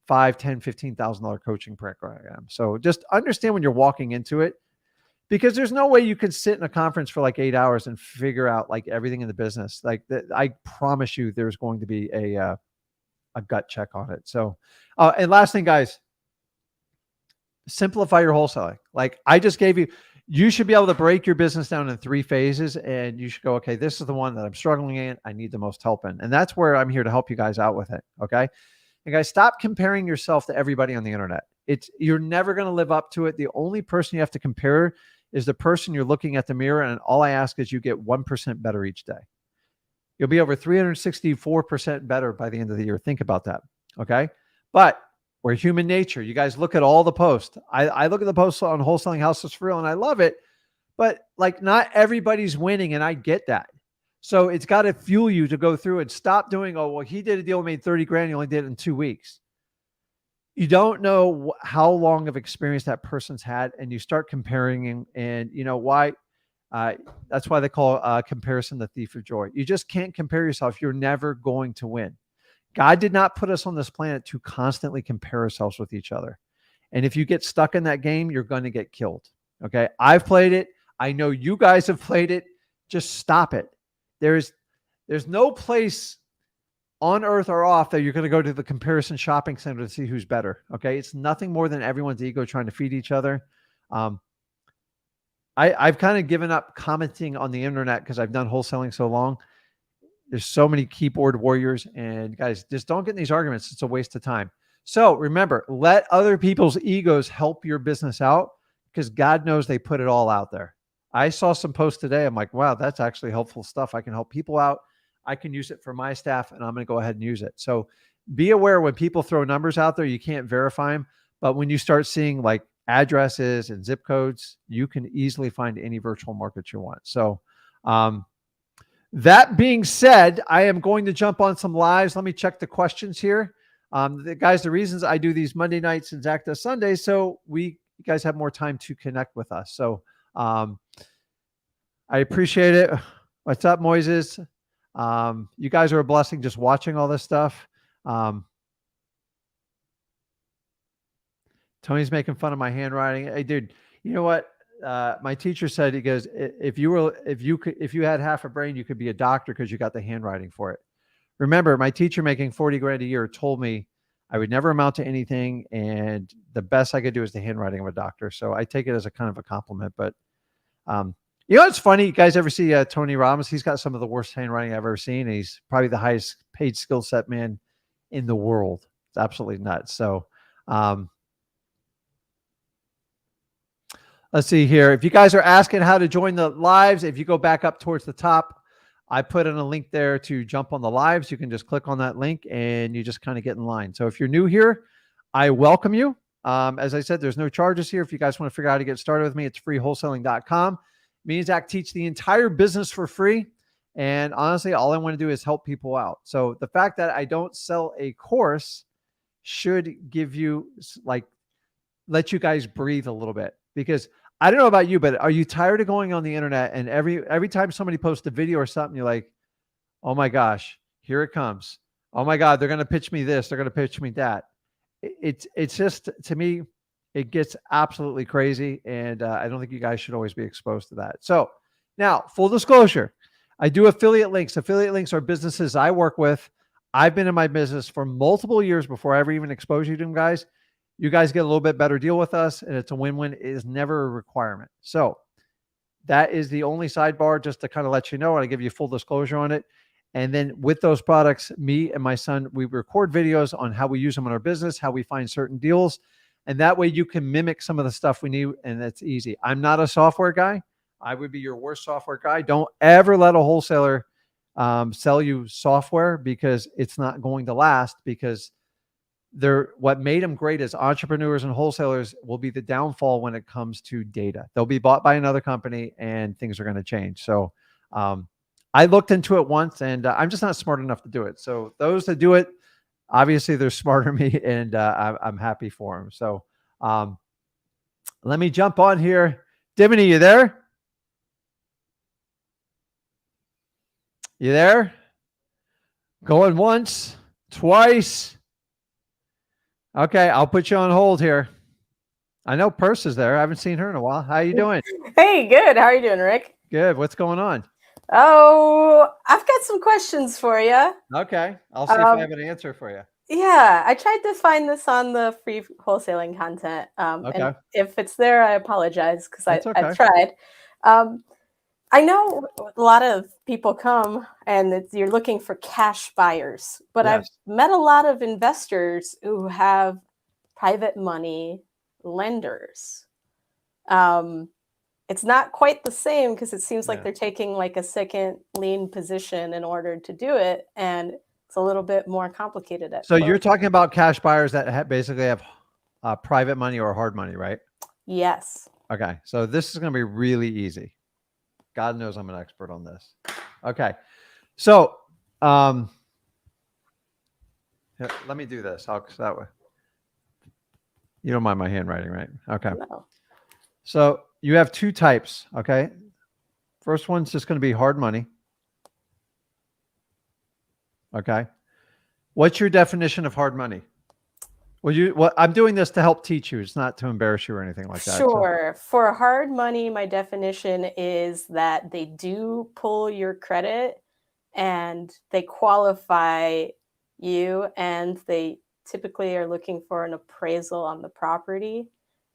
$5,000, $10,000, $15,000 coaching program. So just understand when you're walking into it, because there's no way you can sit in a conference for like 8 hours and figure out like everything in the business. I promise you, there's going to be a gut check on it. So, and last thing, guys, simplify your wholesaling. Like I just gave you. You should be able to break your business down in 3 phases, and you should go, okay, this is the one that I'm struggling in. I need the most help in. And that's where I'm here to help you guys out with it. Okay. And guys, stop comparing yourself to everybody on the internet. You're never going to live up to it. The only person you have to compare is the person you're looking at the mirror. And all I ask is you get 1% better each day. You'll be over 364% better by the end of the year. Think about that. Okay. But we're human nature. You guys look at all the posts. I look at the posts on Wholesaling Houses for Real, and I love it. But like, not everybody's winning, and I get that. So it's got to fuel you to go through and stop doing, oh, well, he did a deal, made 30 grand. He only did it in 2 weeks. You don't know how long of experience that person's had, and you start comparing, and you know why? That's why they call comparison the thief of joy. You just can't compare yourself. You're never going to win. God did not put us on this planet to constantly compare ourselves with each other. And if you get stuck in that game, you're going to get killed. Okay. I've played it. I know you guys have played it. Just stop it. There's no place on earth or off that you're going to go to the comparison shopping center to see who's better. Okay. It's nothing more than everyone's ego trying to feed each other. I've kind of given up commenting on the internet because I've done wholesaling so long. There's so many keyboard warriors, and guys, just don't get in these arguments. It's a waste of time. So remember, let other people's egos help your business out, because God knows they put it all out there. I saw some posts today. I'm like, wow, that's actually helpful stuff. I can help people out. I can use it for my staff, and I'm going to go ahead and use it. So be aware when people throw numbers out there, you can't verify them. But when you start seeing like addresses and zip codes, you can easily find any virtual market you want. So, that being said, I am going to jump on some lives. Let me check the questions here. The reasons I do these Monday nights and Zach does Sundays, so you guys have more time to connect with us. So I appreciate it. What's up, Moises? You guys are a blessing just watching all this stuff. Tony's making fun of my handwriting. Hey, dude, you know what? My teacher said, he goes, if you had half a brain, you could be a doctor because you got the handwriting for it. Remember, my teacher making 40 grand a year told me I would never amount to anything, and the best I could do is the handwriting of a doctor. So I take it as a kind of a compliment. But you know, it's funny. You guys ever see Tony Robbins? He's got some of the worst handwriting I've ever seen. And he's probably the highest paid skill set man in the world. It's absolutely nuts. So let's see here. If you guys are asking how to join the lives, if you go back up towards the top, I put in a link there to jump on the lives. You can just click on that link and you just kind of get in line. So if you're new here, I welcome you. As I said, there's no charges here. If you guys want to figure out how to get started with me, it's freewholesaling.com. Me and Zach teach the entire business for free. And honestly, all I want to do is help people out. So the fact that I don't sell a course should give you like let you guys breathe a little bit, because I don't know about you, but are you tired of going on the internet and every time somebody posts a video or something, you're like, oh my gosh, here it comes. Oh my God, they're going to pitch me this. They're going to pitch me that. It's just, to me, it gets absolutely crazy. And I don't think you guys should always be exposed to that. So now, full disclosure, I do affiliate links. Affiliate links are businesses I work with. I've been in my business for multiple years before I ever even expose you to them, guys. You guys get a little bit better deal with us, and it's a win-win. It is never a requirement. So that is the only sidebar, just to kind of let you know, and I give you full disclosure on it. And then with those products, me and my son, we record videos on how we use them in our business, how we find certain deals. And that way you can mimic some of the stuff we need, and that's easy. I'm not a software guy. I would be your worst software guy. Don't ever let a wholesaler sell you software, because it's not going to last, because what made them great as entrepreneurs and wholesalers will be the downfall when it comes to data. They'll be bought by another company and things are going to change. So I looked into it once, and I'm just not smart enough to do it. So those that do it, obviously they're smarter than me, and I'm happy for them. So let me jump on here. Diminy, you there? You there? Going once, twice. Okay, I'll put you on hold here. I know Purse is there. I haven't seen her in a while. How you doing? Hey, good. How are you doing, Rick? Good. What's going on? Oh, I've got some questions for you. Okay, I'll see if I have an answer for you. Yeah, I tried to find this on the free wholesaling content. Okay. And if it's there, I apologize, because okay. I've tried. I know a lot of people come and you're looking for cash buyers, but Yes. I've met a lot of investors who have private money lenders. It's not quite the same, because it seems like they're taking like a second lien position in order to do it, and it's a little bit more complicated at So first. you're talking about cash buyers that basically have private money or hard money, right? Yes. Okay, so this is going to be really easy. God knows I'm an expert on this. Okay, so here, let me do this. That way. You don't mind my handwriting, right? Okay. No. So you have two types, okay? First one's just going to be hard money. Okay. What's your definition of hard money? Well, I'm doing this to help teach you. It's not to embarrass you or anything like that. Sure. So, for hard money, my definition is that they do pull your credit and they qualify you, and they typically are looking for an appraisal on the property,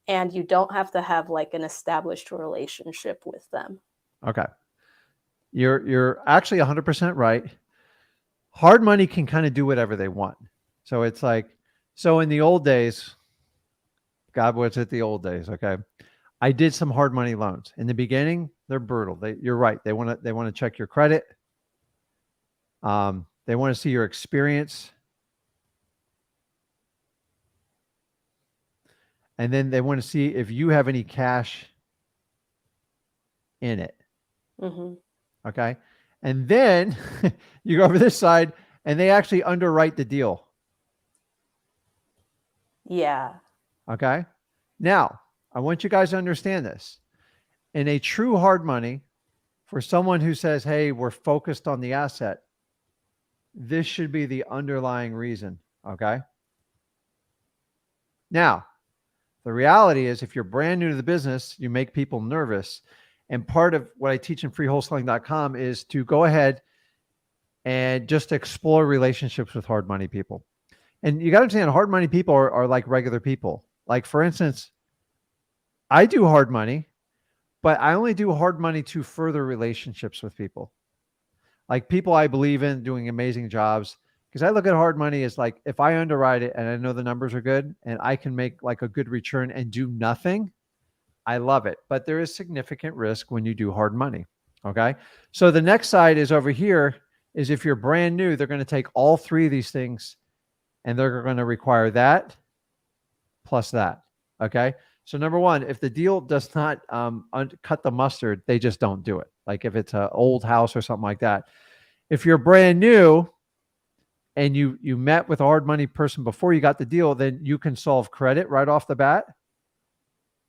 and you don't have to have like an established relationship with them. Okay. You're actually 100% right. Hard money can kind of do whatever they want. So it's like, so in the old days, God, what's it the old days? Okay. I did some hard money loans. In the beginning, they're brutal. You're right. They want to check your credit. They want to see your experience. And then they want to see if you have any cash in it. Mm-hmm. Okay. And then you go over this side and they actually underwrite the deal. Yeah. Okay. Now, I want you guys to understand this. In a true hard money, for someone who says, hey, we're focused on the asset, this should be the underlying reason. Okay. Now, the reality is, if you're brand new to the business, you make people nervous. And part of what I teach in freewholesaling.com is to go ahead and just explore relationships with hard money people. And you got to understand, hard money people are like regular people. Like, for instance, I do hard money, but I only do hard money to further relationships with people. Like people I believe in doing amazing jobs. Because I look at hard money as like, if I underwrite it and I know the numbers are good and I can make like a good return and do nothing, I love it. But there is significant risk when you do hard money. Okay. So the next side is over here is if you're brand new, they're going to take all three of these things and they're going to require that plus that. Okay. So number one, if the deal does not cut the mustard, they just don't do it. Like if it's an old house or something like that. If you're brand new and you met with a hard money person before you got the deal, then you can solve credit right off the bat.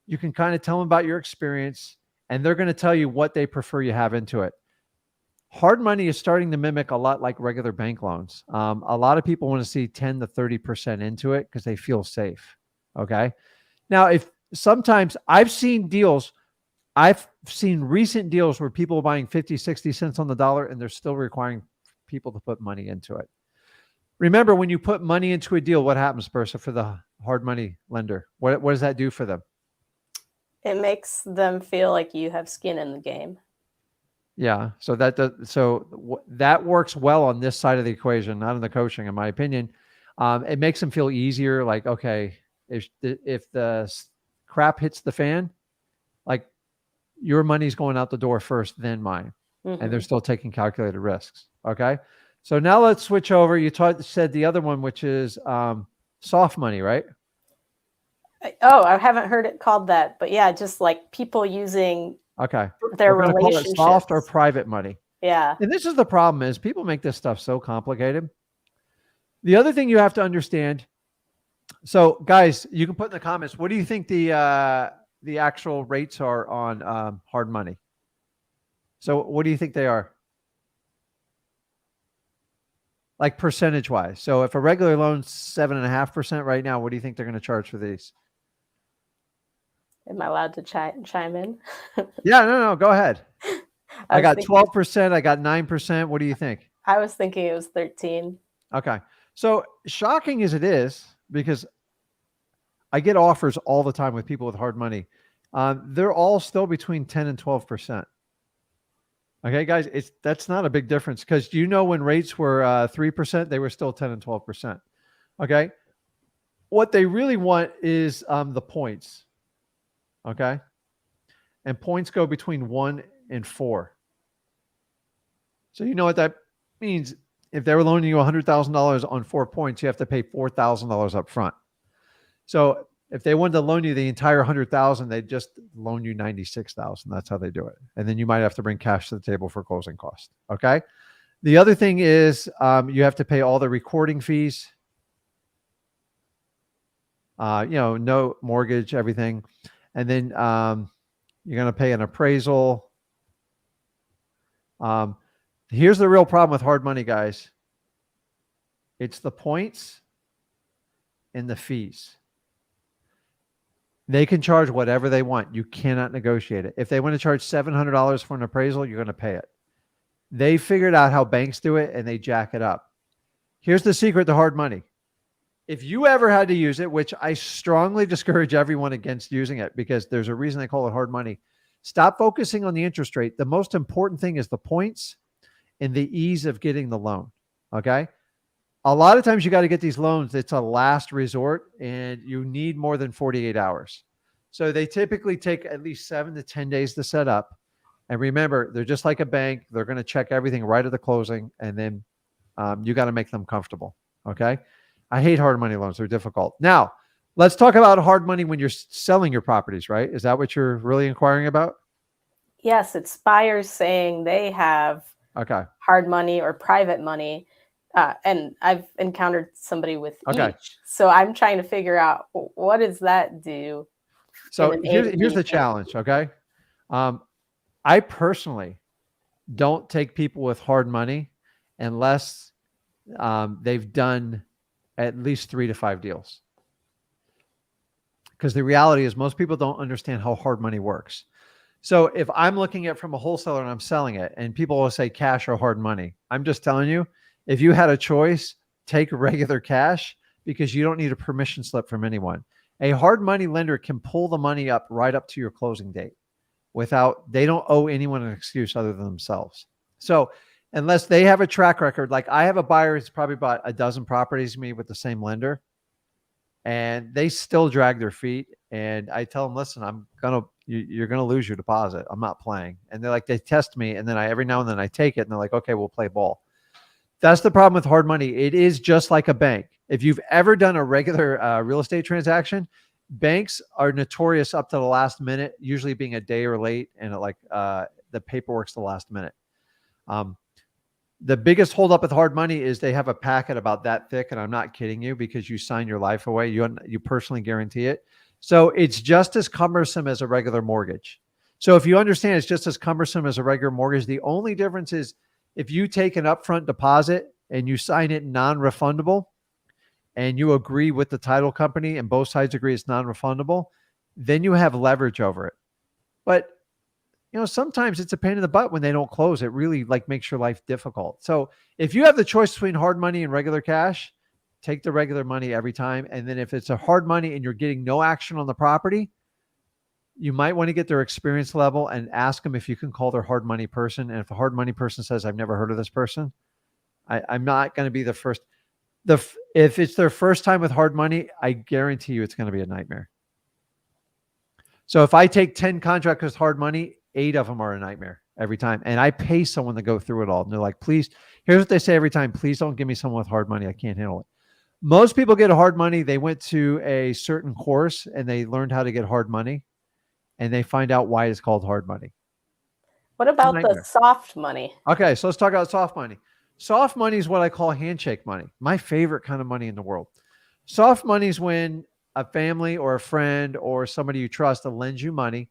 You can kind of tell them about your experience, and they're going to tell you what they prefer you have into it. Hard money is starting to mimic a lot like regular bank loans. A lot of people want to see 10 to 30% into it because they feel safe. Okay. Now, if sometimes I've seen recent deals where people are buying 50, 60 cents on the dollar and they're still requiring people to put money into it. Remember, when you put money into a deal, what happens, Bersa, for the hard money lender? What does that do for them? It makes them feel like you have skin in the game. Yeah. So that works well on this side of the equation, not in the coaching, in my opinion. It makes them feel easier. Like, okay, if the crap hits the fan, like your money's going out the door first, then mine. And they're still taking calculated risks. Okay. So now let's switch over. You said the other one, which is soft money, right? Oh, I haven't heard it called that, but yeah, just like people using their We're going to call it relationships. soft or private money. Yeah. And this is the problem, is people make this stuff so complicated. The other thing you have to understand. So guys, you can put in the comments, what do you think the actual rates are on hard money? So what do you think they are? Like percentage wise. So if a regular loan's 7.5% right now, what do you think they're going to charge for these? Am I allowed to chime in? Yeah, no, go ahead. I got 12%. I got 9%. What do you think? I was thinking it was 13. Okay. So shocking as it is, because I get offers all the time with people with hard money. They're all still between 10 and 12%. Okay, guys, that's not a big difference, because when rates were 3%, they were still 10 and 12%. Okay. What they really want is the points. Okay. And points go between 1 and 4. So you know what that means? If they were loaning you $100,000 on 4 points, you have to pay $4,000 up front. So if they wanted to loan you the entire $100,000, they'd just loan you $96,000. That's how they do it. And then you might have to bring cash to the table for closing costs. Okay. The other thing is you have to pay all the recording fees. No mortgage, everything. And then you're going to pay an appraisal. Here's the real problem with hard money, guys. It's the points and the fees. They can charge whatever they want. You cannot negotiate it. If they want to charge $700 for an appraisal, you're going to pay it. They figured out how banks do it, and they jack it up. Here's the secret to hard money. If you ever had to use it, which I strongly discourage everyone against using it, because there's a reason they call it hard money, stop focusing on the interest rate. The most important thing is the points and the ease of getting the loan. Okay. A lot of times you got to get these loans. It's a last resort, and you need more than 48 hours. So they typically take at least 7 to 10 days to set up. And remember, they're just like a bank. They're going to check everything right at the closing, and then you got to make them comfortable. Okay. I hate hard money loans. They're difficult. Now, let's talk about hard money when you're selling your properties, right? Is that what you're really inquiring about? Yes, it's buyers saying they have hard money or private money. And I've encountered somebody with each. So I'm trying to figure out, what does that do? So here's the challenge. Okay. I personally don't take people with hard money unless they've done at least 3 to 5 deals. Because the reality is most people don't understand how hard money works. So if I'm looking at it from a wholesaler and I'm selling it, and people will say cash or hard money, I'm just telling you, if you had a choice, take regular cash, because you don't need a permission slip from anyone. A hard money lender can pull the money up right up to your closing date they don't owe anyone an excuse other than themselves. So unless they have a track record, like I have a buyer who's probably bought a dozen properties with me with the same lender, and they still drag their feet. And I tell them, listen, you're going to lose your deposit. I'm not playing. And they test me. And then every now and then I take it, and they're like, okay, we'll play ball. That's the problem with hard money. It is just like a bank. If you've ever done a regular real estate transaction, banks are notorious up to the last minute, usually being a day or late, and the paperwork's the last minute. The biggest holdup with hard money is they have a packet about that thick, and I'm not kidding you, because you sign your life away. You personally guarantee it. So it's just as cumbersome as a regular mortgage. So if you understand it's just as cumbersome as a regular mortgage, the only difference is if you take an upfront deposit and you sign it non-refundable and you agree with the title company and both sides agree it's non-refundable, then you have leverage over it. But sometimes it's a pain in the butt when they don't close. It really makes your life difficult. So if you have the choice between hard money and regular cash, take the regular money every time. And then if it's a hard money and you're getting no action on the property, you might want to get their experience level and ask them if you can call their hard money person. And if the hard money person says, I've never heard of this person, I'm not going to be the first. If it's their first time with hard money, I guarantee you it's going to be a nightmare. So if I take 10 contractors with hard money, 8 of them are a nightmare every time. And I pay someone to go through it all. And they're like, please, here's what they say every time. Please don't give me someone with hard money. I can't handle it. Most people get hard money. They went to a certain course and they learned how to get hard money and they find out why it's called hard money. What about the soft money? Okay, so let's talk about soft money. Soft money is what I call handshake money. My favorite kind of money in the world. Soft money is when a family or a friend or somebody you trust lends you money,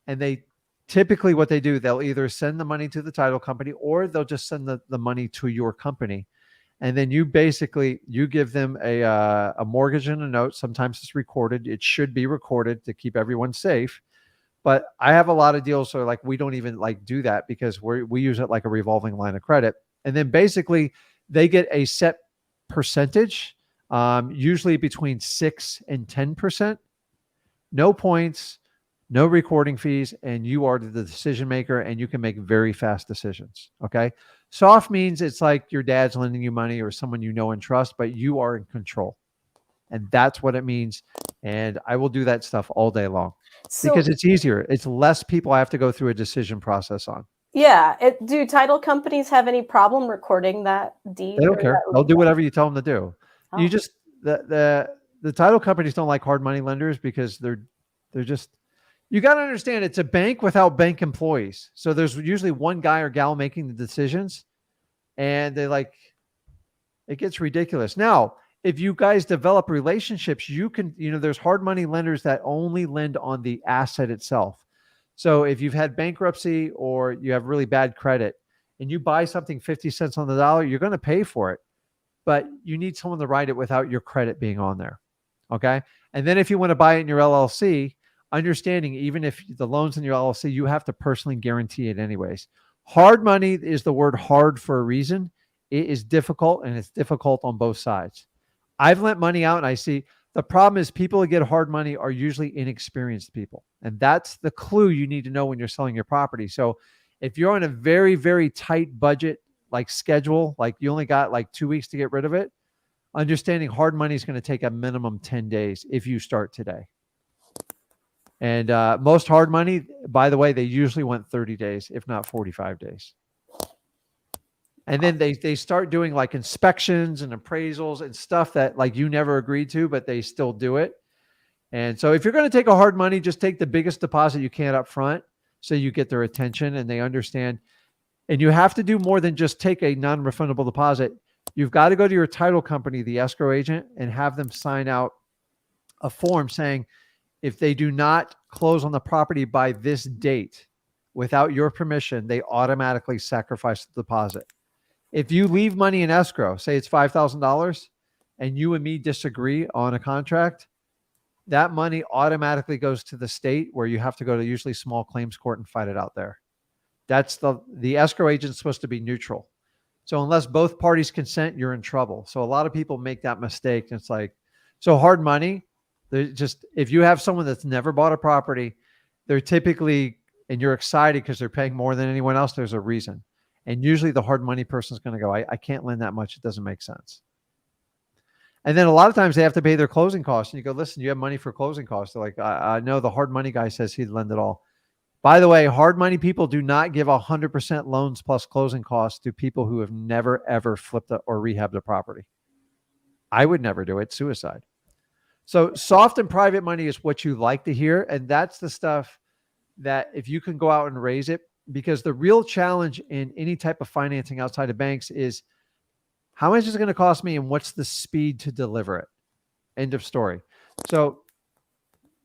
and they typically what they do, they'll either send the money to the title company or they'll just send the money to your company. And then you give them a mortgage and a note. Sometimes it's recorded. It should be recorded to keep everyone safe. But I have a lot of deals so we don't even do that because we use it like a revolving line of credit. And then basically they get a set percentage, usually between 6 and 10%, no points, no recording fees, and you are the decision maker and you can make very fast decisions. Okay. Soft means it's like your dad's lending you money or someone you know and trust, but you are in control. And that's what it means. And I will do that stuff all day long because it's easier. It's less people I have to go through a decision process on. Yeah. Do title companies have any problem recording that deed? They don't care. They'll do whatever you tell them to do. Oh. You just, the title companies don't like hard money lenders because they're just, you got to understand it's a bank without bank employees. So there's usually one guy or gal making the decisions and it gets ridiculous. Now, if you guys develop relationships, you can, there's hard money lenders that only lend on the asset itself. So if you've had bankruptcy or you have really bad credit and you buy something 50 cents on the dollar, you're going to pay for it, but you need someone to write it without your credit being on there. Okay. And then if you want to buy it in your LLC, understanding even if the loan's in your LLC, you have to personally guarantee it anyways. Hard money is the word hard for a reason. It is difficult and it's difficult on both sides. I've lent money out and I see the problem is people who get hard money are usually inexperienced people. And that's the clue you need to know when you're selling your property. So if you're on a very, very tight budget, schedule, you only got 2 weeks to get rid of it, understanding hard money is going to take a minimum 10 days if you start today. And most hard money, by the way, they usually want 30 days, if not 45 days. And then they start doing inspections and appraisals and stuff that you never agreed to, but they still do it. And so if you're going to take a hard money, just take the biggest deposit you can up front so you get their attention and they understand. And you have to do more than just take a non-refundable deposit. You've got to go to your title company, the escrow agent, and have them sign out a form saying, if they do not close on the property by this date without your permission, they automatically sacrifice the deposit. If you leave money in escrow, say it's $5,000 and you and me disagree on a contract, that money automatically goes to the state where you have to go to usually small claims court and fight it out there. That's the escrow agent's supposed to be neutral. So unless both parties consent, you're in trouble. So a lot of people make that mistake. It's so hard money, if you have someone that's never bought a property, they're typically, and you're excited because they're paying more than anyone else, there's a reason. And usually the hard money person is going to go, I can't lend that much. It doesn't make sense. And then a lot of times they have to pay their closing costs. And you go, listen, you have money for closing costs. They're like, I know the hard money guy says he'd lend it all. By the way, hard money people do not give 100% loans plus closing costs to people who have never, ever flipped or rehabbed a property. I would never do it. Suicide. So soft and private money is what you like to hear. And that's the stuff that if you can go out and raise it, because the real challenge in any type of financing outside of banks is how much is it going to cost me and what's the speed to deliver it? End of story. So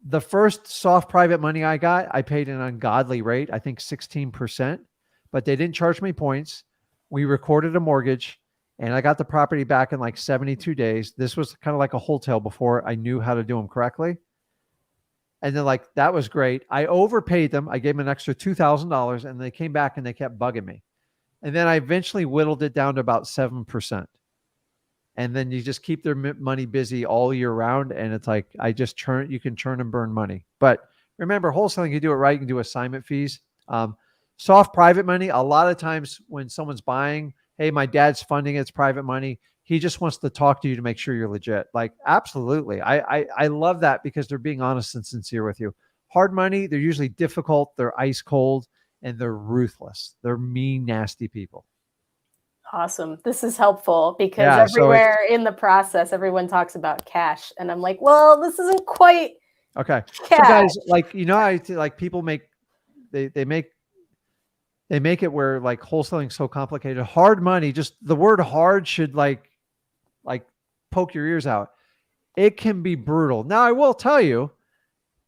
The first soft private money I got, I paid an ungodly rate, I think 16%, but they didn't charge me points. We recorded a mortgage and I got the property back in like 72 days. This was kind of like a wholesale before I knew how to do them correctly. And then like, that was great. I overpaid them. I gave them an extra $2,000 and they came back and they kept bugging me. And then I eventually whittled it down to about 7%. And then you just keep their money busy all year round. And it's like, you can churn and burn money. But remember, wholesaling, you do it right, you can do assignment fees. Soft private money, a lot of times when someone's buying, hey, my dad's funding it's private money. He just wants to talk to you to make sure you're legit. Like, absolutely. I love that because they're being honest and sincere with you. Hard money, they're usually difficult, they're ice cold, and they're ruthless. They're mean, nasty people. Awesome. This is helpful because Yeah, so everywhere in the process, everyone talks about cash. And I'm like, well, this isn't quite okay. cash. So guys, like, I like people they make it where like wholesaling is so complicated. Hard money, just the word hard should like poke your ears out. It can be brutal. Now I will tell you,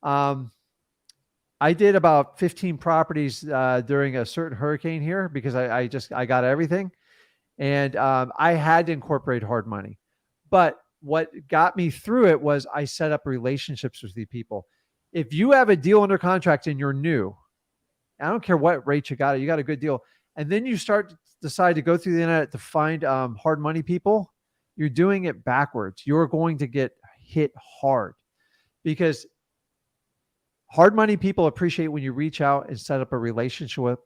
I did about 15 properties during a certain hurricane here because I got everything. And I had to incorporate hard money. But what got me through it was I set up relationships with these people. If you have a deal under contract and you're new, I don't care what rate you got a good deal. And then you decide to go through the internet to find hard money people, you're doing it backwards. You're going to get hit hard because hard money people appreciate when you reach out and set up a relationship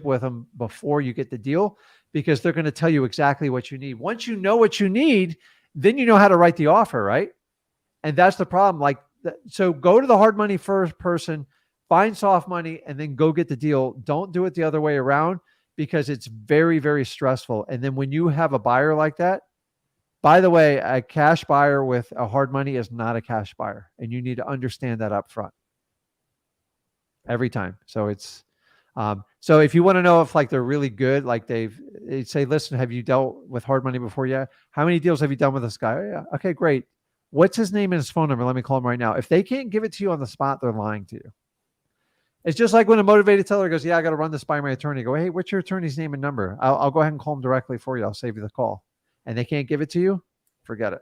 with them before you get the deal, because they're going to tell you exactly what you need. Once you know what you need, then you know how to write the offer, right? And that's the problem. Like, so go to the hard money first person, find soft money, and then go get the deal. Don't do it the other way around because it's very, very stressful. And then when you have a buyer like that, by the way, a cash buyer with a hard money is not a cash buyer. And you need to understand that up front every time. So it's, so if you want to know if like they're really good, like they say, listen, have you dealt with hard money before? Yeah. How many deals have you done with this guy? Oh, yeah. Okay, great. What's his name and his phone number? Let me call him right now. If they can't give it to you on the spot, they're lying to you. It's just like when a motivated seller goes, yeah, I got to run this by my attorney. Go, hey, what's your attorney's name and number? I'll go ahead and call him directly for you. I'll save you the call. And they can't give it to you, forget it.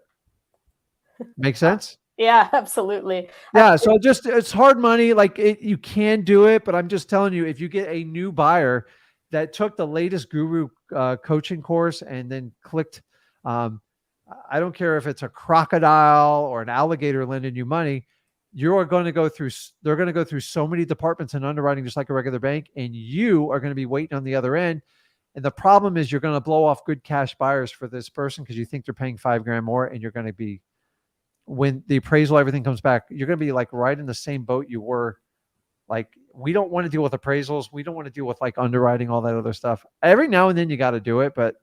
Make sense? Yeah, absolutely. Yeah. So it's hard money. Like you can do it, but I'm just telling you, if you get a new buyer that took the latest guru coaching course and then clicked, I don't care if it's a crocodile or an alligator lending you money, they're going to go through so many departments in underwriting, just like a regular bank. And you are going to be waiting on the other end. And the problem is you're going to blow off good cash buyers for this person because you think they're paying $5,000 more. And you're going to be, when the appraisal, everything comes back, you're going to be like right in the same boat you were. Like, we don't want to deal with appraisals. We don't want to deal with like underwriting, all that other stuff. Every now and then you got to do it. But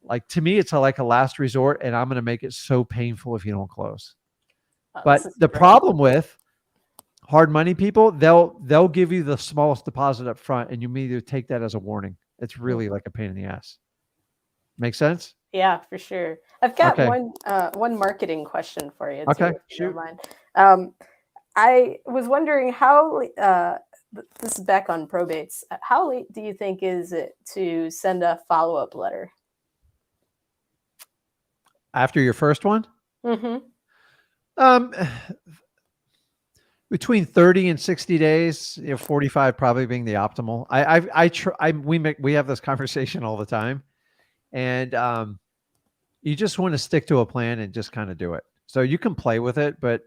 like, to me, it's like a last resort, and I'm going to make it so painful if you don't close. But the problem with hard money people, they'll give you the smallest deposit up front, and you immediately take that as a warning. It's really like a pain in the ass. Make sense? Yeah, for sure. I've got one marketing question for you. Okay, if you don't mind. I was wondering how, this is back on probates, how late do you think is it to send a follow-up letter? After your first one? Mm-hmm. Between 30 and 60 days, 45 probably being the optimal. We have this conversation all the time, and you just want to stick to a plan and just kind of do it. So you can play with it, but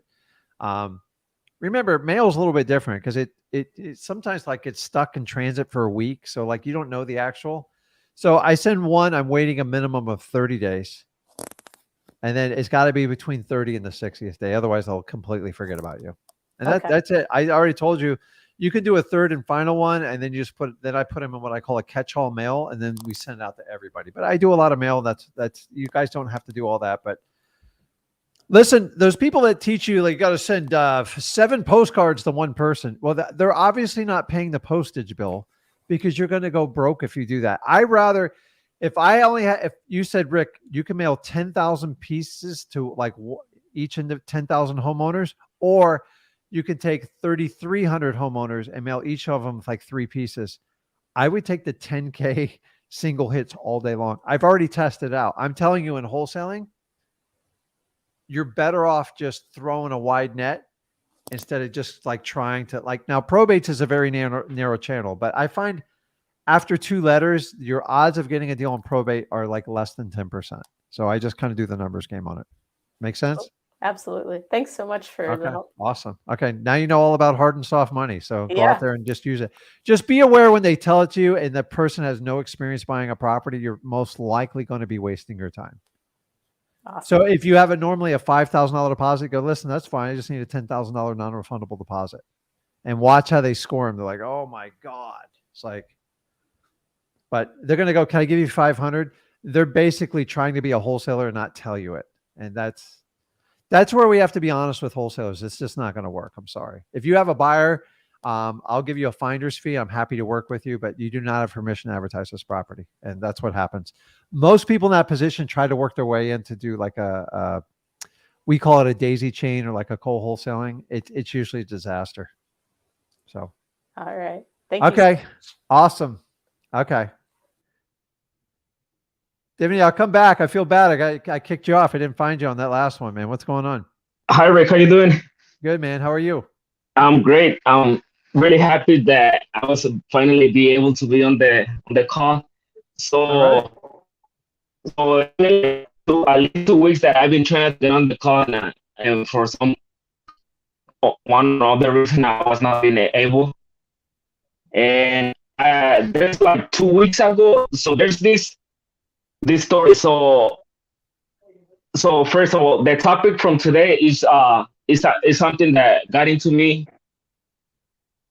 remember, mail is a little bit different because it sometimes like it's stuck in transit for a week. So like you don't know the actual. So I send one, I'm waiting a minimum of 30 days. And then it's got to be between 30 and the 60th day. Otherwise, they'll completely forget about you. And that's it. I already told you, you can do a third and final one. And then I put them in what I call a catch-all mail. And then we send it out to everybody. But I do a lot of mail. That's you guys don't have to do all that. But listen, those people that teach you, like, you got to send 7 postcards to one person. Well, they're obviously not paying the postage bill because you're going to go broke if you do that. I rather... If you said, Rick, you can mail 10,000 pieces to like each of the 10,000 homeowners, Or you can take 3,300 homeowners and mail each of them with like 3 pieces. I would take the 10K single hits all day long. I've already tested it out. I'm telling you, in wholesaling, you're better off just throwing a wide net instead of just like trying to like, now probates is a very narrow channel, but I find after 2 letters, your odds of getting a deal on probate are like less than 10%. So I just kind of do the numbers game on it. Make sense? Absolutely. Thanks so much for the Okay. help. Awesome. Okay. Now you know all about hard and soft money. So go Yeah. out there and just use it. Just be aware when they tell it to you and the person has no experience buying a property, you're most likely going to be wasting your time. Awesome. So if you have normally a $5,000 deposit, go, listen, that's fine. I just need a $10,000 non-refundable deposit, and watch how they score them. They're like, oh my God. It's like, but they're going to go, can I give you 500? They're basically trying to be a wholesaler and not tell you it. And that's where we have to be honest with wholesalers. It's just not going to work. I'm sorry. If you have a buyer, I'll give you a finder's fee. I'm happy to work with you, but you do not have permission to advertise this property. And that's what happens. Most people in that position try to work their way in to do like we call it a daisy chain or like a cold wholesaling. It's usually a disaster. So. All right. Thank you. Okay. Awesome. Okay. Divney, I'll come back. I feel bad. I kicked you off. I didn't find you on that last one, man. What's going on? Hi, Rick. How you doing? Good, man. How are you? I'm great. I'm really happy that I was finally be able to be on the call. So, at least 2 weeks that I've been trying to get on the call, and for one or other reason I was not being able. And there's like 2 weeks ago. So there's this story. So first of all, the topic from today is something that got into me.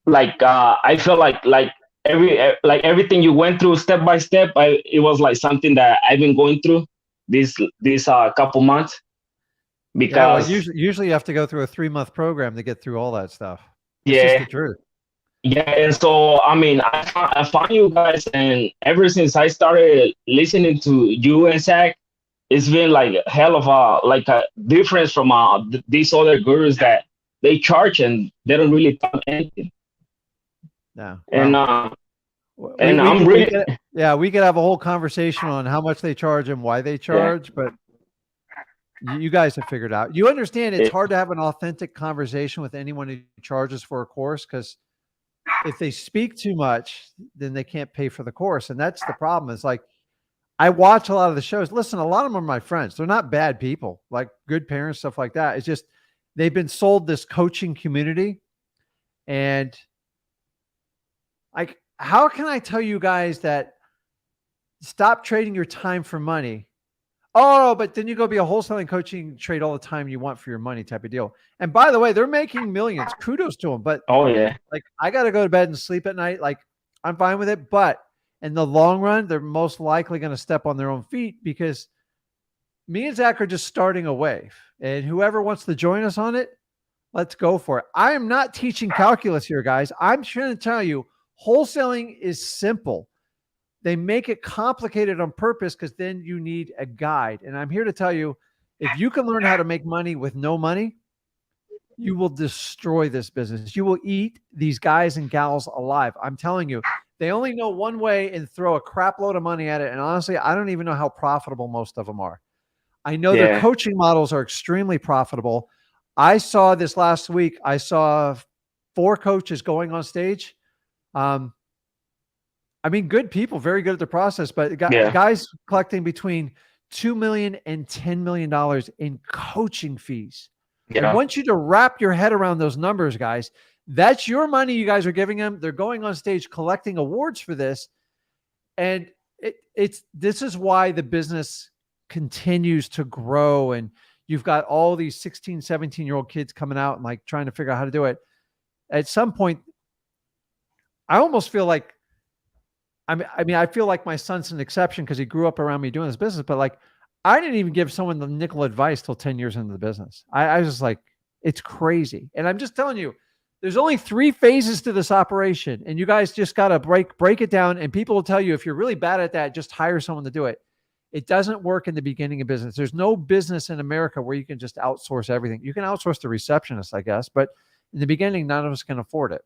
Like I feel like everything you went through step by step, it was like something that I've been going through this couple months. Because usually you have to go through a 3-month program to get through all that stuff. It's yeah, just the truth. Yeah, and so I mean, I found you guys, and ever since I started listening to you and Zach, it's been like a hell of a difference from these other gurus that they charge and they don't really talk anything. Yeah, and we could have a whole conversation on how much they charge and why they charge, but you guys have figured out. You understand it's hard to have an authentic conversation with anyone who charges for a course, because if they speak too much, then they can't pay for the course. And that's the problem. It's like, I watch a lot of the shows. Listen, a lot of them are my friends. They're not bad people, like good parents, stuff like that. It's just, they've been sold this coaching community. And like, how can I tell you guys that stop trading your time for money? Oh, but then you go be a wholesaling coaching, trade all the time you want for your money type of deal. And by the way, they're making millions. Kudos to them. But oh yeah, like, I got to go to bed and sleep at night. Like, I'm fine with it. But in the long run, they're most likely going to step on their own feet, because me and Zach are just starting a wave. And whoever wants to join us on it, let's go for it. I am not teaching calculus here, guys. I'm trying to tell you, wholesaling is simple. They make it complicated on purpose, because then you need a guide. And I'm here to tell you, if you can learn how to make money with no money, you will destroy this business. You will eat these guys and gals alive. I'm telling you, they only know one way and throw a crap load of money at it. And honestly, I don't even know how profitable most of them are. I know their coaching models are extremely profitable. I saw this last week. I saw 4 coaches going on stage. I mean, good people, very good at the process, but guys collecting between $2 million and $10 million in coaching fees. I want you to wrap your head around those numbers, guys. That's your money you guys are giving them. They're going on stage collecting awards for this. And this is why the business continues to grow. And you've got all these 16, 17-year-old kids coming out and like trying to figure out how to do it. At some point, I almost feel like, I mean, I feel like my son's an exception because he grew up around me doing this business, but like, I didn't even give someone the nickel advice till 10 years into the business. I was just like, it's crazy. And I'm just telling you, there's only 3 phases to this operation, and you guys just got to break it down. And people will tell you, if you're really bad at that, just hire someone to do it. It doesn't work in the beginning of business. There's no business in America where you can just outsource everything. You can outsource the receptionist, I guess, but in the beginning, none of us can afford it.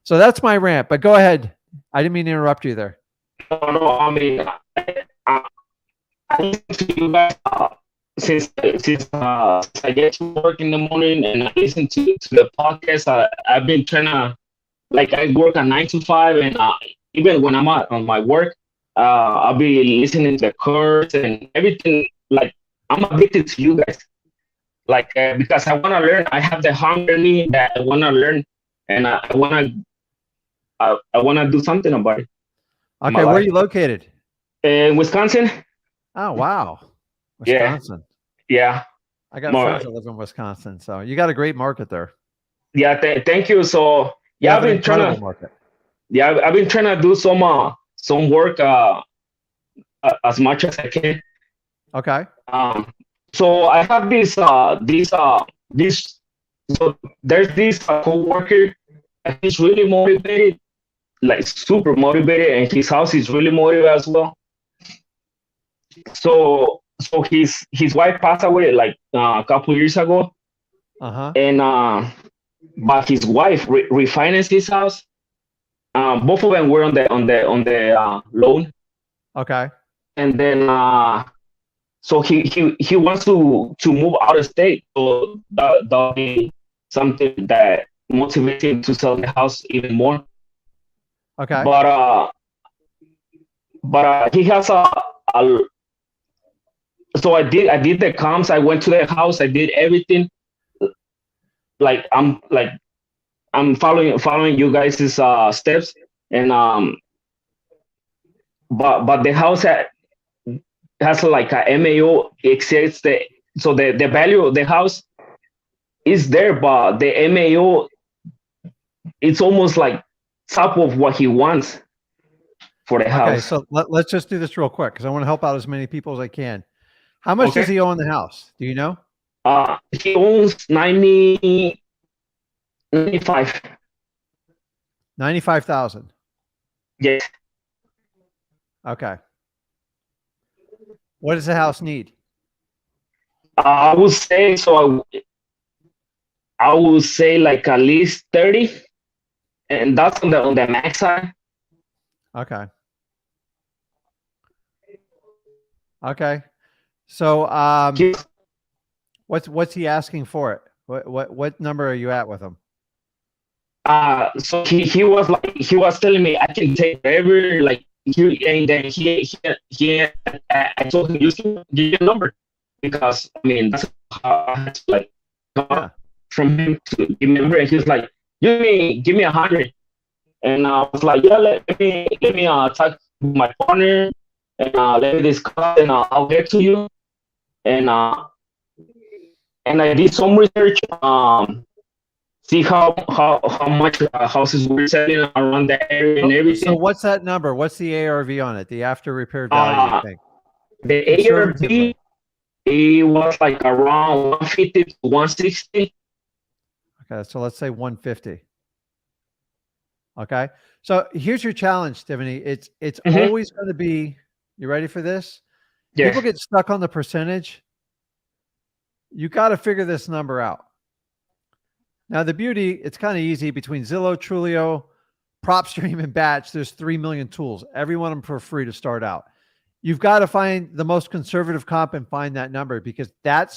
So that's my rant, but go ahead. I didn't mean to interrupt you there. No, I mean, I listen to you guys since I get to work in the morning and I listen to the podcast. I've been trying to, like, I work a 9 to 5, and even when I'm on my work, I'll be listening to the course and everything. Like, I'm addicted to you guys. Like, because I want to learn. I have the hunger in me that I want to learn, and I want to do something about it. Okay, where are you located? In Wisconsin. Oh, wow. Wisconsin. Yeah. I got friends that live in Wisconsin, so you got a great market there. Yeah, thank you. So yeah, I've been trying to market. Yeah, I've been trying to do some work as much as I can. Okay. So I have this so there's this coworker. He's really motivated, like super motivated, and his house is really motivated as well. So his wife passed away like a couple years ago. And but his wife refinanced his house. Both of them were on the loan. Okay. And then so he wants to move out of state. So that'll be something that motivates him to sell the house even more. Okay. But he has a so I did the comps. I went to the house. I did everything. I'm following you guys' steps, and but the house has like a MAO exceeds the value of the house is there, but the MAO, it's almost like top of what he wants for the house. Okay, so let's just do this real quick because I want to help out as many people as I can. How much does he owe on the house? Do you know? He owns 95. 95,000. Yes. Okay. What does the house need? I would say so. I would say like at least 30, and that's on the max side. Okay. Okay. So what's he asking for it? What number are you at with him? So he was telling me I can take whatever, like and then I told him, you can give your number, because I mean that's how I had to like from him to give me a number, and he was like, give me 100, and I was like, yeah, let me talk to my partner and let me discuss, and I'll get to you, and I did some research, see how much houses we're selling around the area and everything. So what's that number? What's the ARV on it? The after repair value, you think? The ARV, it was like around 150 to 160. Okay, so let's say 150. Okay, so here's your challenge, Tiffany. It's always going to be. You ready for this? Yeah. People get stuck on the percentage. You got to figure this number out. Now, the beauty, it's kind of easy between Zillow, Trulio, PropStream, and Batch. There's 3 million tools, every one of them for free to start out. You've got to find the most conservative comp and find that number, because that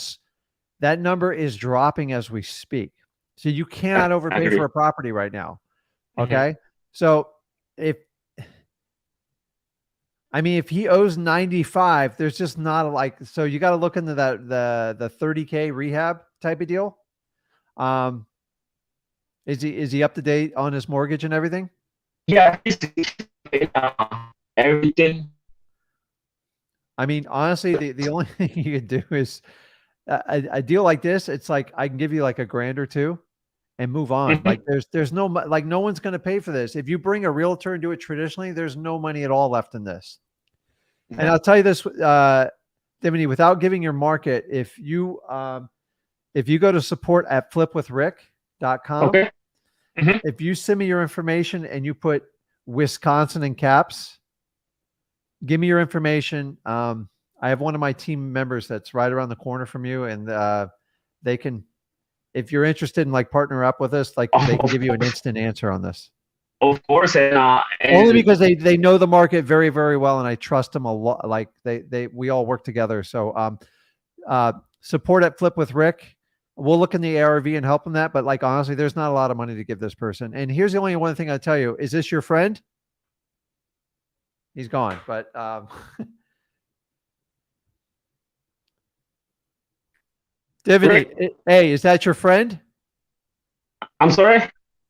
number is dropping as we speak. So you cannot overpay for a property right now. Okay. So if he owes 95, there's just not so you got to look into the 30K rehab type of deal. Is he up to date on his mortgage and everything? Yeah, everything. I mean, honestly, the only thing you could do is a deal like this. It's like I can give you like $1,000 or $2,000 and move on. Like there's no, like no one's going to pay for this. If you bring a realtor and do it traditionally, there's no money at all left in this. And I'll tell you this, Tiffany, without giving your market, if you go to support@flipwithrick.com, if you send me your information and you put Wisconsin in caps, give me your information. I have one of my team members that's right around the corner from you, and they can, if you're interested in like partner up with us, like they can give you an instant answer on this. Of course, Only because they know the market very, very well, and I trust them a lot. Like we all work together. So support at Flip with Rick. We'll look in the ARV and help them that. But like honestly, there's not a lot of money to give this person. And here's the only one thing I tell you: is this your friend? He's gone, but Divinity. Hey, is that your friend? I'm sorry.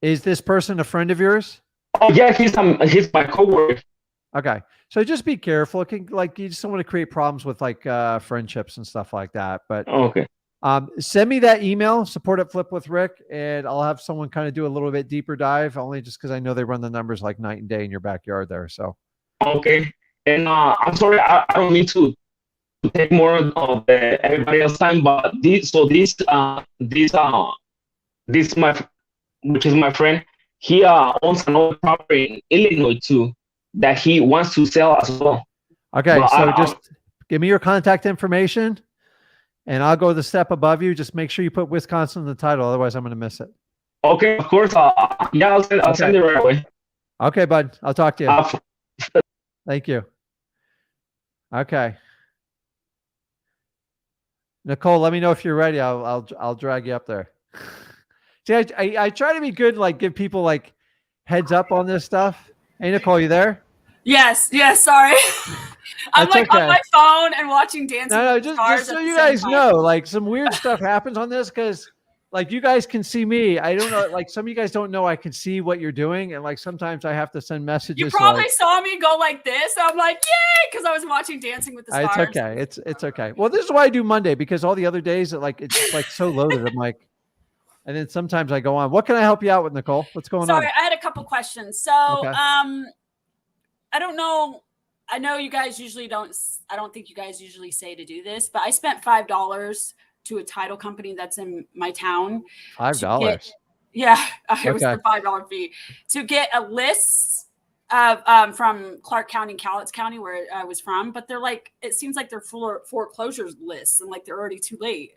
Is this person a friend of yours? Oh yeah, he's my coworker. Okay, so just be careful. It can, like, you just don't want to create problems with like friendships and stuff like that. But okay, send me that email, support at Flip with Rick, and I'll have someone kind of do a little bit deeper dive. Only just because I know they run the numbers like night and day in your backyard there. So okay, and I'm sorry, I don't mean to take more of everybody else's time, but this my, which is my friend, he owns another property in Illinois too that he wants to sell as well. Okay, but so just give me your contact information, and I'll go the step above you. Just make sure you put Wisconsin in the title, otherwise I'm going to miss it. Okay, of course. Yeah, I'll send it right away. Okay, bud. I'll talk to you. Thank you. Okay. Nicole, let me know if you're ready. I'll drag you up there. See, I try to be good, like give people like heads up on this stuff. Hey, Nicole, you there? Yes. Sorry. I'm That's like okay. on my phone and watching Dancing No, with the Stars just so at you the same guys time. know, like some weird stuff happens on this because like you guys can see me. I don't know, like some of you guys don't know I can see what you're doing, and like sometimes I have to send messages. You probably like, saw me go like this. I'm like, yay, because I was watching Dancing with the Stars. It's okay. It's okay. Well, this is why I do Monday, because all the other days like it's like so loaded. I'm like, and then sometimes I go on. What can I help you out with, Nicole? What's going on? Sorry, I had a couple questions. So, Okay. I don't know. I know you guys usually don't. I don't think you guys usually say to do this, but I spent $5 to a title company that's in my town. $5. Yeah, it was the $5 fee to get a list of from Clark County, Cowlitz County, where I was from. But they're like, it seems like they're foreclosures lists, and like they're already too late,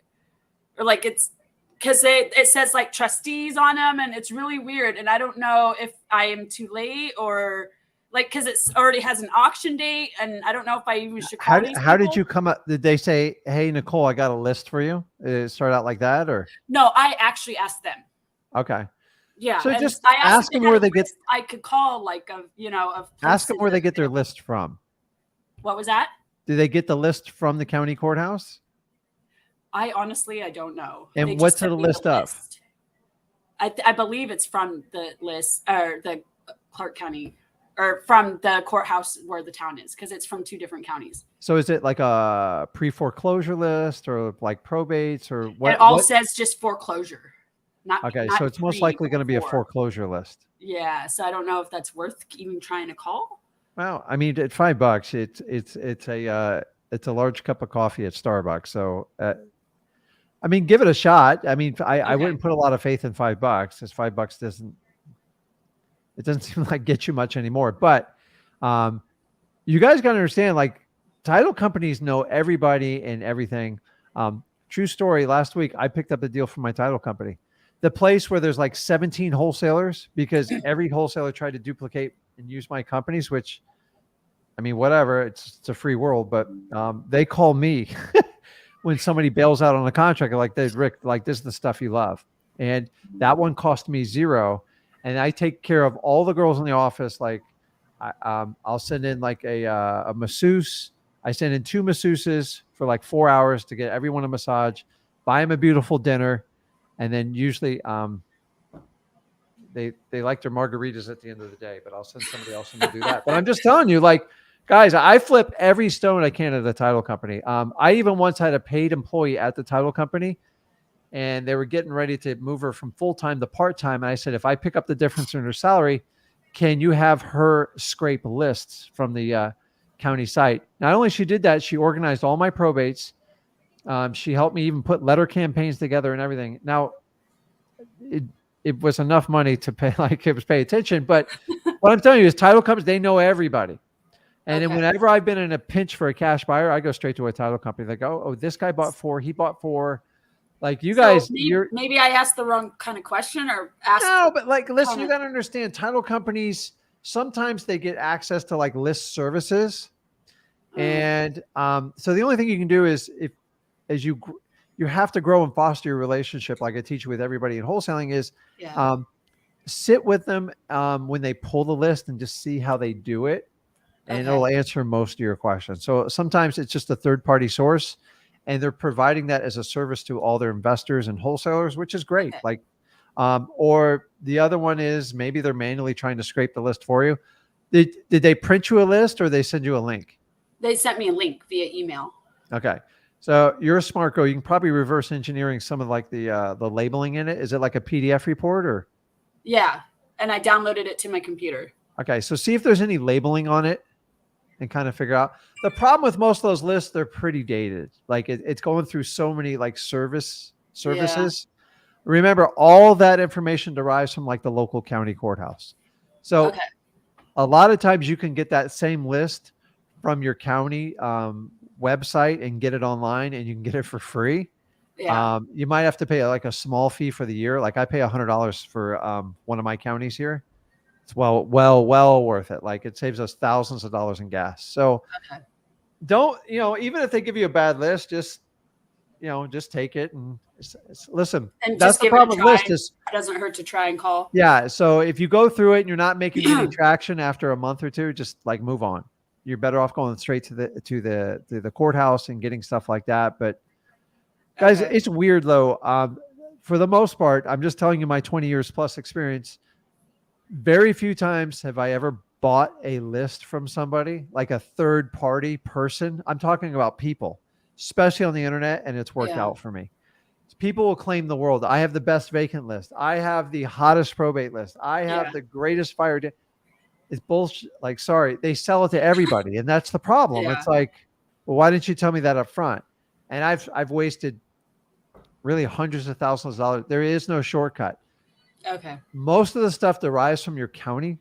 or like it's because it says like trustees on them, and it's really weird. And I don't know if I am too late or. Like, because it already has an auction date, and I don't know if I even should call these How did people. you come up? Did they say, "Hey, Nicole, I got a list for you"? Did it start out like that, or no? I actually asked them. Okay. Yeah. So just I ask them where they get. I could call like Ask them where they get their list from. What was that? Do they get the list from the county courthouse? I honestly don't know. And what's the list of? I believe it's from the list or the Clark County. Or from the courthouse where the town is, because it's from 2 different counties. So is it like a pre-foreclosure list or like probates or what? It all says just foreclosure. Okay, so it's most likely going to be a foreclosure list. Yeah, so I don't know if that's worth even trying to call. Well, I mean, at $5, it's a large cup of coffee at Starbucks. So, I mean, give it a shot. I mean, I wouldn't put a lot of faith in $5 because $5 doesn't seem like get you much anymore. But you guys got to understand, like title companies know everybody and everything. True story. Last week, I picked up a deal from my title company, the place where there's like 17 wholesalers, because every wholesaler tried to duplicate and use my companies, which, I mean, whatever, it's a free world, but they call me when somebody bails out on a contract, like, Rick, like this is the stuff you love. And that one cost me $0. And I take care of all the girls in the office. Like I'll send in like a masseuse. I send in 2 masseuses for like 4 hours to get everyone a massage, buy them a beautiful dinner. And then usually they like their margaritas at the end of the day, but I'll send somebody else in to do that. But I'm just telling you, like, guys, I flip every stone I can at the title company. I even once had a paid employee at the title company, and they were getting ready to move her from full-time to part-time. And I said, if I pick up the difference in her salary, can you have her scrape lists from the county site? Not only she did that, she organized all my probates. She helped me even put letter campaigns together and everything. Now, it was enough money to pay, like it was pay attention. But what I'm telling you is title companies, they know everybody. And then Okay. whenever I've been in a pinch for a cash buyer, I go straight to a title company. They go, oh, this guy bought 4, he bought 4. Like you guys, maybe I asked the wrong kind of question or asked. no, but like, listen, you got to understand title companies, sometimes they get access to like list services. And so the only thing you can do is as you have to grow and foster your relationship, like I teach with everybody in wholesaling, is sit with them when they pull the list and just see how they do it. And it'll answer most of your questions. So sometimes it's just a third-party source, and they're providing that as a service to all their investors and wholesalers, which is great. Like, or the other one is maybe they're manually trying to scrape the list for you. Did they print you a list or they send you a link? They sent me a link via email. Okay. So you're a smart girl. You can probably reverse engineering some of like the labeling in it. Is it like a PDF report or? Yeah. And I downloaded it to my computer. Okay. So see if there's any labeling on it and kind of figure out. The problem with most of those lists, they're pretty dated. Like it's going through so many like services. Yeah. Remember, all that information derives from like the local county courthouse. So a lot of times you can get that same list from your county website and get it online, and you can get it for free. Yeah. You might have to pay like a small fee for the year. Like I pay $100 for one of my counties here. It's well worth it. Like it saves us thousands of dollars in gas. So don't, even if they give you a bad list, just take it and listen. And that's the problem with list is it doesn't hurt to try and call. Yeah. So if you go through it and you're not making any traction after a month or two, just like move on. You're better off going straight to the courthouse and getting stuff like that. But guys, it's weird though. For the most part, I'm just telling you my 20 years plus experience. Very few times have I ever bought a list from somebody, like a third party person. I'm talking about people, especially on the internet, and it's worked out for me. People will claim the world. I have the best vacant list. I have the hottest probate list. I have the greatest fire. It's bullshit. Like, sorry, they sell it to everybody, and that's the problem. It's like, well, why didn't you tell me that up front? And I've wasted really hundreds of thousands of dollars. There is no shortcut. Okay. Most of the stuff derives from your county,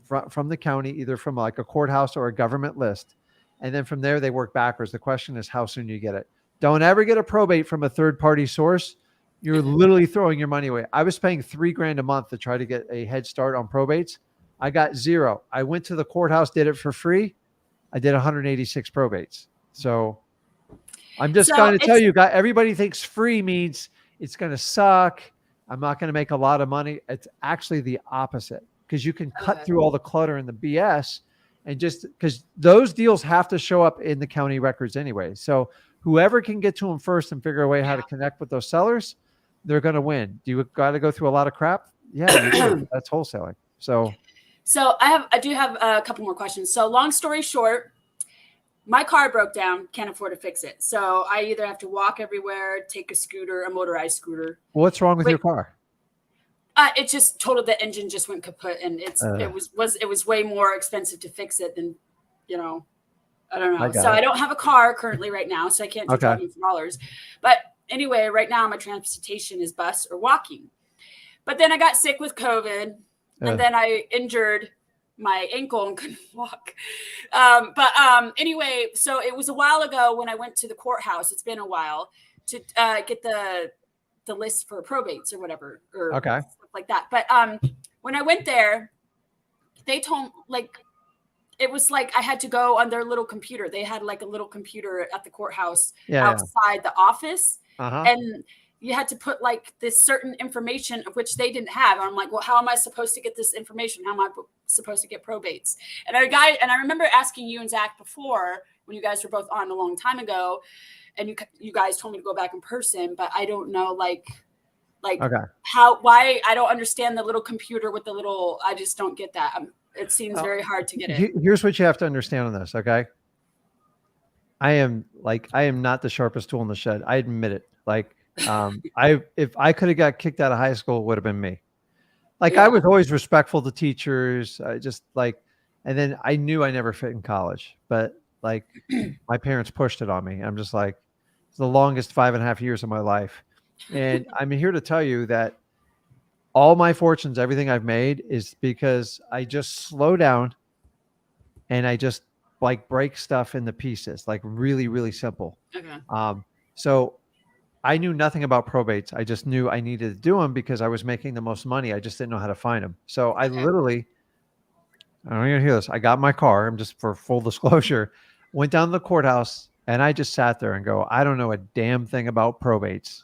from the county, either from like a courthouse or a government list. And then from there, they work backwards. The question is how soon you get it. Don't ever get a probate from a third-party source. You're literally throwing your money away. I was paying $3,000 a month to try to get a head start on probates. I got 0. I went to the courthouse, did it for free. I did 186 probates. So I'm just going to tell you, guys, everybody thinks free means it's going to suck. I'm not going to make a lot of money. It's actually the opposite, because you can cut through all the clutter and the BS, and just because those deals have to show up in the county records anyway. So whoever can get to them first and figure a way how to connect with those sellers, they're going to win. Do you got to go through a lot of crap? Yeah, you do. That's wholesaling. So I do have a couple more questions. So long story short, my car broke down, can't afford to fix it. So I either have to walk everywhere, take a scooter, a motorized scooter. What's wrong with your car? It just totaled. The engine just went kaput, and it was way more expensive to fix it than, I don't know. So I don't have a car currently right now, so I can't do driving for dollars. But anyway, right now my transportation is bus or walking. But then I got sick with COVID, and then I injured my ankle and couldn't walk. Anyway, so it was a while ago when I went to the courthouse. It's been a while to get the list for probates or whatever, or stuff like that. But when I went there, they told it was like I had to go on their little computer. They had like a little computer at the courthouse outside the office, and you had to put like this certain information of which they didn't have. And I'm like, well, how am I supposed to get this information? How am I supposed to get probates? And I remember asking you and Zach before, when you guys were both on a long time ago, and you guys told me to go back in person, but I don't know, why I don't understand the little computer with the little, I just don't get that. It seems very hard to get it. Here's what you have to understand on this. Okay. I am not the sharpest tool in the shed. I admit it. If I could have got kicked out of high school, it would have been me. I was always respectful to teachers. And then I knew I never fit in college, but my parents pushed it on me. I'm just like, it's the longest 5.5 years of my life. And I'm here to tell you that all my fortunes, everything I've made, is because I just slow down and I just like break stuff into pieces, like really, really simple. Okay. So I knew nothing about probates. I just knew I needed to do them because I was making the most money. I just didn't know how to find them. So I literally, I don't even hear this. I got my car. I'm just for full disclosure, went down to the courthouse and I just sat there and go, I don't know a damn thing about probates.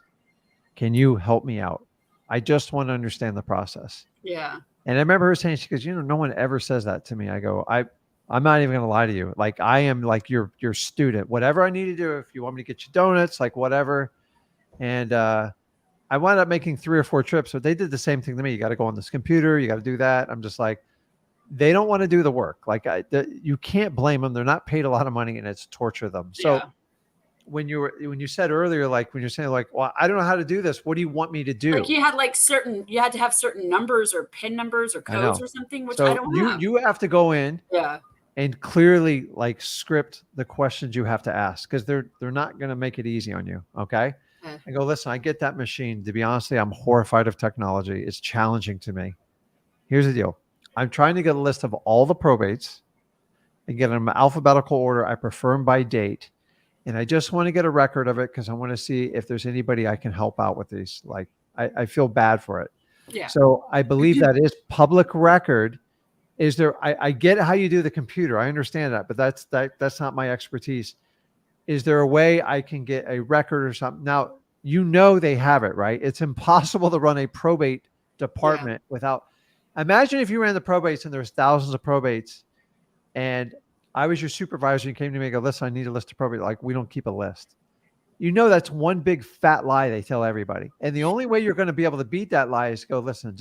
Can you help me out? I just want to understand the process. Yeah. And I remember her saying, she goes, no one ever says that to me. I go, I'm not even going to lie to you. Like, I am like your student, whatever I need to do. If you want me to get you donuts, like whatever. And, I wound up making 3 or 4 trips, but they did the same thing to me. You got to go on this computer. You got to do that. I'm just like, they don't want to do the work. Like you can't blame them. They're not paid a lot of money and it's torture them. So when you said earlier, like when you're saying like, well, I don't know how to do this. What do you want me to do? Like you had to have certain numbers or PIN numbers or codes or something, which I don't have. You have to go in and clearly like script the questions you have to ask because they're not going to make it easy on you. Okay. I go, listen, I get that machine. To be honest, I'm horrified of technology. It's challenging to me. Here's the deal. I'm trying to get a list of all the probates and get them in alphabetical order. I prefer them by date. And I just want to get a record of it because I want to see if there's anybody I can help out with these. Like, I feel bad for it. Yeah. So I believe that is public record. Is there, I get how you do the computer. I understand that, but that's not my expertise. Is there a way I can get a record or something? Now, they have it, right? It's impossible to run a probate department without. Imagine if you ran the probates and there's thousands of probates and I was your supervisor and you came to me and go, listen, I need a list of probate. Like, we don't keep a list. That's one big fat lie they tell everybody. And the only way you're going to be able to beat that lie is go, listen,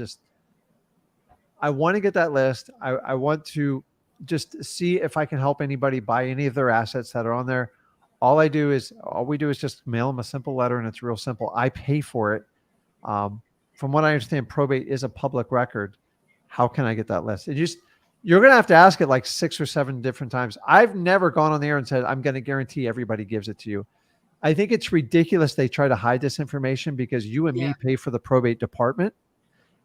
I want to get that list. I want to just see if I can help anybody buy any of their assets that are on there. All we do is just mail them a simple letter and it's real simple. I pay for it. From what I understand, probate is a public record. How can I get that list? You're going to have to ask it like 6 or 7 different times. I've never gone on the air and said, I'm going to guarantee everybody gives it to you. I think it's ridiculous they try to hide this information because you and me pay for the probate department.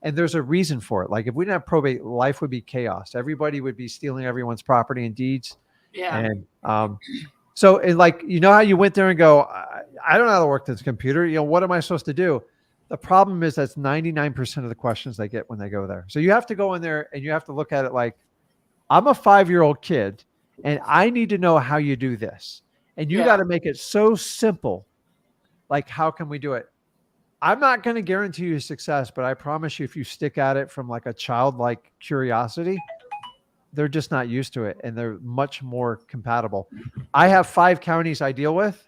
And there's a reason for it. Like if we didn't have probate, life would be chaos. Everybody would be stealing everyone's property and deeds. Yeah. And so like, how you went there and go, I don't know how to work this computer. What am I supposed to do? The problem is that's 99% of the questions they get when they go there. So you have to go in there and you have to look at it like, I'm a 5-year-old kid and I need to know how you do this. And you got to make it so simple. Like, how can we do it? I'm not going to guarantee you success, but I promise you, if you stick at it from like a childlike curiosity, they're just not used to it. And they're much more compatible. I have 5 counties I deal with.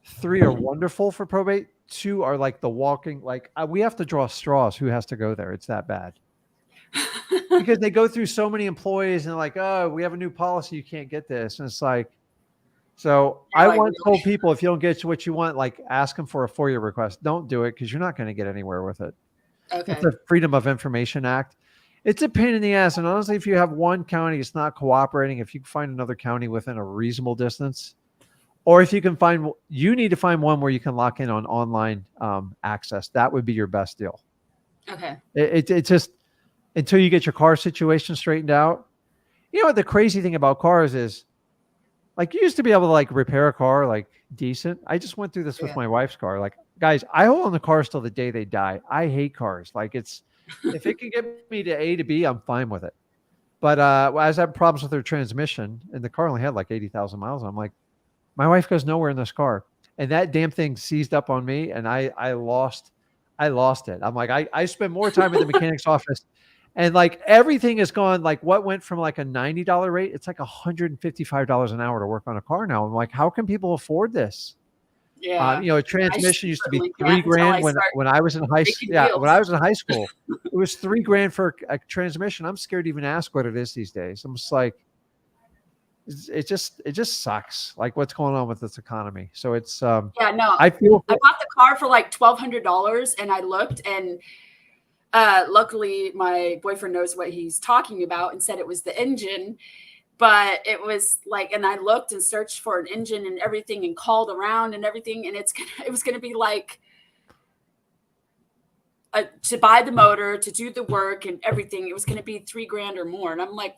3 are wonderful for probate. 2 are like the walking, like we have to draw straws. Who has to go there? It's that bad. Because they go through so many employees and like, oh, we have a new policy. You can't get this. And it's like, so I once told people, if you don't get what you want, like ask them for a FOIA request. Don't do it because you're not going to get anywhere with it. Okay. It's the Freedom of Information Act. It's a pain in the ass. And honestly, if you have one county, it's not cooperating. If you can find another county within a reasonable distance, or if you can you need to find one where you can lock in on online access. That would be your best deal. Okay. It's just until you get your car situation straightened out. What the crazy thing about cars is, like, you used to be able to like repair a car like decent. I just went through this with my wife's car. Like, guys, I hold on the cars till the day they die. I hate cars. Like, if it can get me to A to B, I'm fine with it. But as I had problems with her transmission, and the car only had like 80,000 miles, I'm like, my wife goes nowhere in this car. And that damn thing seized up on me, and I lost it. I'm like, I spend more time in the mechanic's office. And like everything is gone. Like what went from like a $90 rate, it's like $155 an hour to work on a car now. I'm like, how can people afford this? Yeah, a transmission used to be $3,000 when I was in high school. Yeah, when I was in high school, it was $3,000 for a transmission. I'm scared to even ask what it is these days. I'm just like, it just sucks. Like what's going on with this economy. So it's I bought the car for like $1,200, and I looked and. Luckily, my boyfriend knows what he's talking about and said it was the engine, but it was like, and I looked and searched for an engine and everything and called around and everything. And it was going to be like to buy the motor, to do the work and everything. It was going to be $3,000 or more. And I'm like,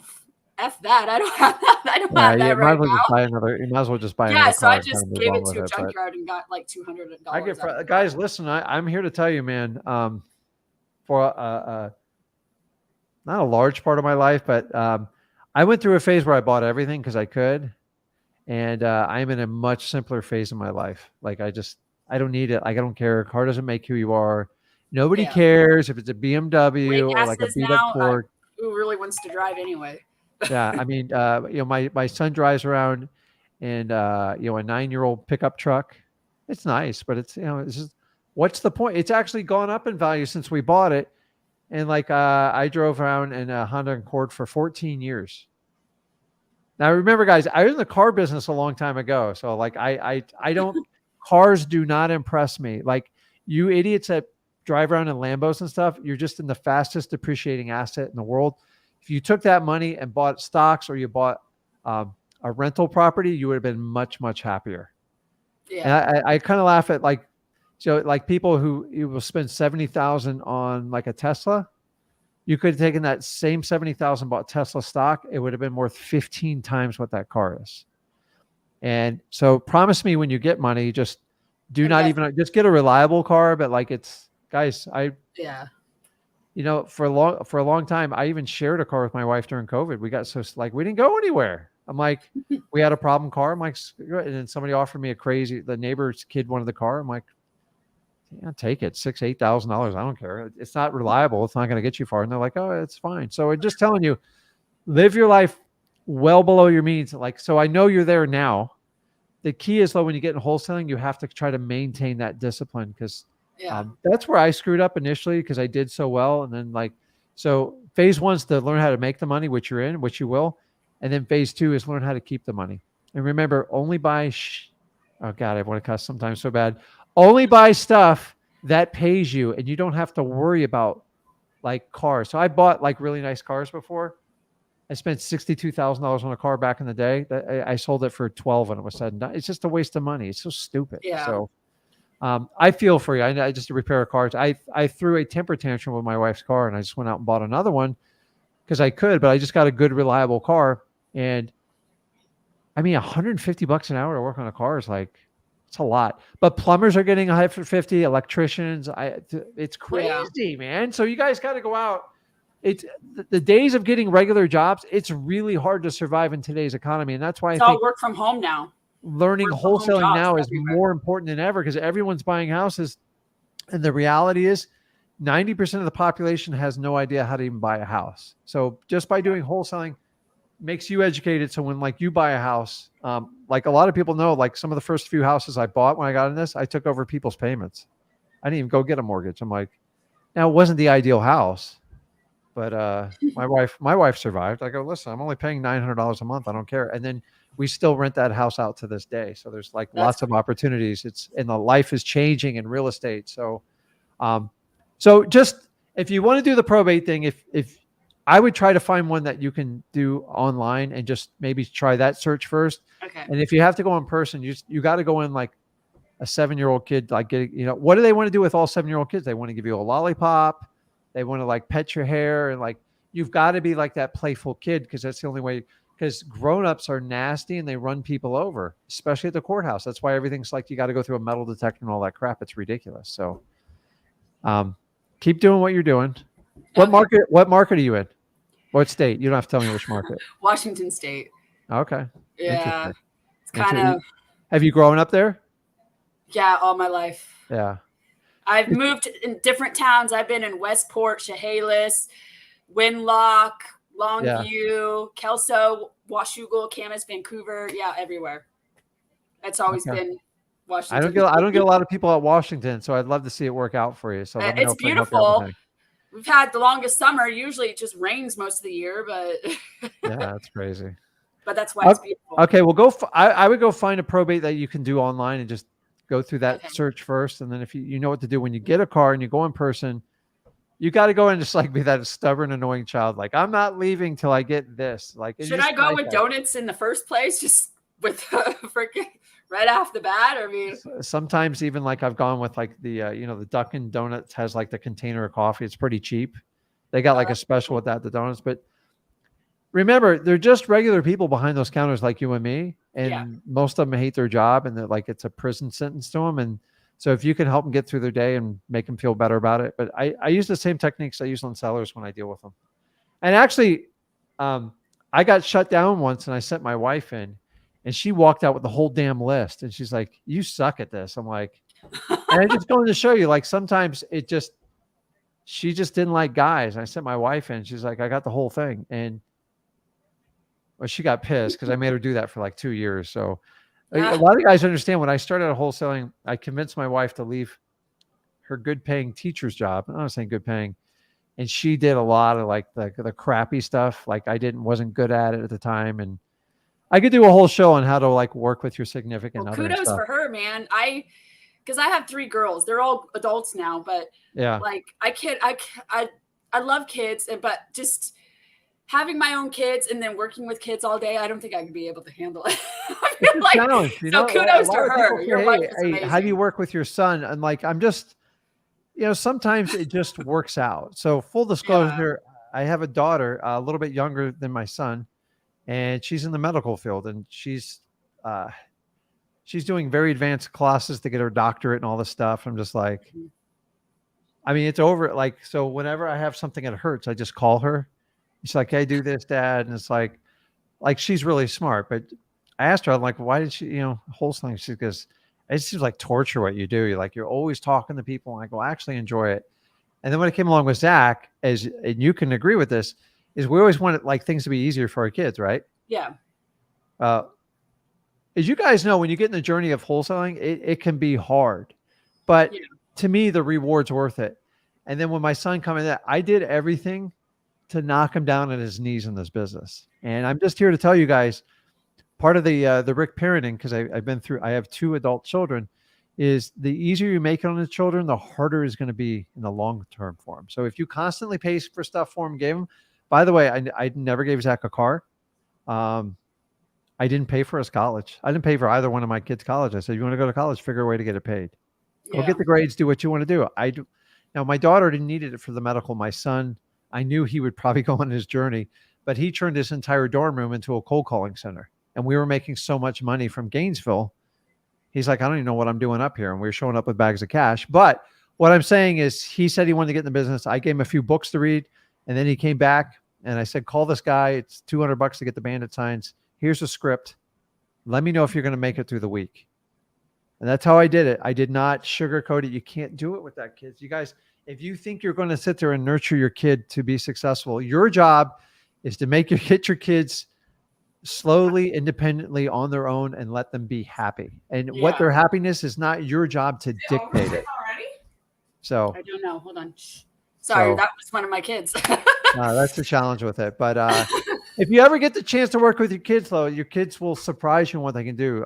F that. I don't have that. I don't have You that might right as well now. just buy another. You might as well just buy Yeah, another so I car and kind just of move gave on it with to a it. But junkyard and got like $200. I get guys. Listen, I'm here to tell you, man. For not a large part of my life, but I went through a phase where I bought everything because I could, and I'm in a much simpler phase of my life. Like I don't need it. Like I don't care. A car doesn't make who you are. Nobody Yeah. cares if it's a Way BMW or gas like a is beat up now. Ford. Who really wants to drive anyway? Yeah, I mean, my son drives around in a 9-year-old pickup truck. It's nice, but it's just what's the point? It's actually gone up in value since we bought it. And like I drove around in a Honda Accord for 14 years. Now remember, guys, I was in the car business a long time ago. So like I don't cars do not impress me. Like you idiots that drive around in Lambos and stuff, you're just in the fastest depreciating asset in the world. If you took that money and bought stocks or you bought a rental property, you would have been much, much happier. Yeah. And I kind of laugh at like people who you will spend 70,000 on like a Tesla. You could have taken that same 70,000 bought Tesla stock. It would have been worth 15 times what that car is. And so promise me when you get money, just do not even just get a reliable car. But like guys, for a long time, I even shared a car with my wife during COVID. We got so like, we didn't go anywhere. I'm like, we had a problem car. I'm like, and then somebody offered me the neighbor's kid wanted the car. I'm like, yeah, take it. $8,000. I don't care. It's not reliable. It's not going to get you far. And they're like, oh, it's fine. So I'm just telling you, live your life well below your means. Like, so I know you're there now. The key is though, when you get in wholesaling, you have to try to maintain that discipline because that's where I screwed up initially because I did so well. And then so phase 1's to learn how to make the money, which you're in, which you will. And then phase 2 is learn how to keep the money. And remember, only buy, oh God, I want to cuss sometimes so bad. Only buy stuff that pays you and you don't have to worry about like cars. So I bought like really nice cars before. I spent $62,000 on a car back in the day. I sold it for 12 when it was said and done. It's just a waste of money. It's so stupid. Yeah. So I feel for you. I just to repair cars. I threw a temper tantrum with my wife's car and I just went out and bought another one because I could, but I just got a good, reliable car. And I mean, $150 an hour to work on a car is like, it's a lot. But plumbers are getting $150, electricians. It's crazy, man. So you guys got to go out. It's the days of getting regular jobs. It's really hard to survive in today's economy. And that's why it's I think all work from home now. Learning wholesaling now is more important than ever because everyone's buying houses. And the reality is 90% of the population has no idea how to even buy a house. So just by doing wholesaling, makes you educated. So when like you buy a house, like a lot of people know, like some of the first few houses I bought when I got in this, I took over people's payments. I didn't even go get a mortgage. I'm like, now it wasn't the ideal house, but my wife survived. I go, listen, I'm only paying $900 a month. I don't care. And then we still rent that house out to this day. So there's like lots of opportunities. And the life is changing in real estate. So, so just if you want to do the probate thing, if I would try to find one that you can do online and just maybe try that search first. Okay. And if you have to go in person, you got to go in like a 7-year-old kid, like what do they want to do with all 7-year-old kids? They want to give you a lollipop. They want to like pet your hair. And like, you've got to be like that playful kid. Cause that's the only way, because grownups are nasty and they run people over, especially at the courthouse. That's why everything's like, you got to go through a metal detector and all that crap. It's ridiculous. So, keep doing what you're doing. What market are you in? What state? You don't have to tell me which market. Washington State. Okay. Yeah. It's kind of. Have you grown up there? Yeah, all my life. Yeah. I've moved in different towns. I've been in Westport, Chehalis, Winlock, Longview, Kelso, Washougal, Camas, Vancouver. Yeah, everywhere. It's always been Washington. I don't get a lot of people at Washington, so I'd love to see it work out for you. So it's beautiful. We've had the longest summer. Usually it just rains most of the year, but yeah, that's crazy. But that's why it's beautiful. Okay, well, I would go find a probate that you can do online and just go through that search first. And then if you know what to do when you get a car and you go in person, you got to go and just like be that stubborn, annoying child. Like, I'm not leaving till I get this. Like, should I go with donuts in the first place? Just with freaking right off the bat? I mean, sometimes even like I've gone with like the the Dunkin' Donuts has like the container of coffee. It's pretty cheap. They got like a special with that, the donuts. But remember, they're just regular people behind those counters like you and me. And Yeah. most of them hate their job and they're like, it's a prison sentence to them. And so if you can help them get through their day and make them feel better about it. But I use the same techniques I use on sellers when I deal with them. And actually, I got shut down once and I sent my wife in and she walked out with the whole damn list. And she's like, you suck at this. I'm like, and I just going to show you, like, sometimes she just didn't like guys. I sent my wife in. She's like, I got the whole thing. And well, she got pissed because I made her do that for like 2 years. So a lot of guys understand when I started out wholesaling, I convinced my wife to leave her good paying teacher's job. I'm not saying good paying. And she did a lot of like the crappy stuff. Like wasn't good at it at the time. And I could do a whole show on how to like work with your significant other. Kudos for her, man. Because I have 3 girls. They're all adults now, but yeah, like I love kids, but just having my own kids and then working with kids all day, I don't think I could be able to handle it. Like, challenge, so kudos to her. Your wife is amazing. How do you work with your son? And like, I'm just, sometimes it just works out. So full disclosure, I have a daughter a little bit younger than my son, and she's in the medical field, and she's doing very advanced classes to get her doctorate and all this stuff. I'm just like, I mean, it's over. Like, so whenever I have something that hurts, I just call her. She's like, hey, do this, Dad. And it's like she's really smart. But I asked her, I'm like, why did she, wholesaling? She goes, it seems like torture what you do. You're always talking to people. And I go, I actually enjoy it. And then when it came along with Zach, and you can agree with this, is we always wanted like things to be easier for our kids, right? Yeah. As you guys know, when you get in the journey of wholesaling, it can be hard. But to me, the reward's worth it. And then when my son came in, I did everything to knock him down on his knees in this business. And I'm just here to tell you guys, part of the Rick parenting, because I have 2 adult children, is the easier you make it on the children, the harder it's going to be in the long term for them. So if you constantly pay for stuff for him, gave him, by the way, I never gave Zach a car. I didn't pay for his college. I didn't pay for either one of my kids' college. I said, you want to go to college, figure a way to get it paid. Go get the grades, do what you want to do. Now, my daughter didn't need it for the medical. My son, I knew he would probably go on his journey, but he turned his entire dorm room into a cold calling center. And we were making so much money from Gainesville. He's like, I don't even know what I'm doing up here. And we were showing up with bags of cash. But what I'm saying is he said he wanted to get in the business. I gave him a few books to read. And then he came back and I said, call this guy. It's $200 to get the bandit signs. Here's a script. Let me know if you're going to make it through the week. And that's how I did it. I did not sugarcoat it. You can't do it with that, kids. You guys, if you think you're going to sit there and nurture your kid to be successful, your job is to get your kids slowly, independently on their own and let them be happy. And what their happiness is not your job to dictate it. Already? So I don't know. Hold on. Sorry, that was one of my kids. That's the challenge with it. But if you ever get the chance to work with your kids, though, your kids will surprise you in what they can do.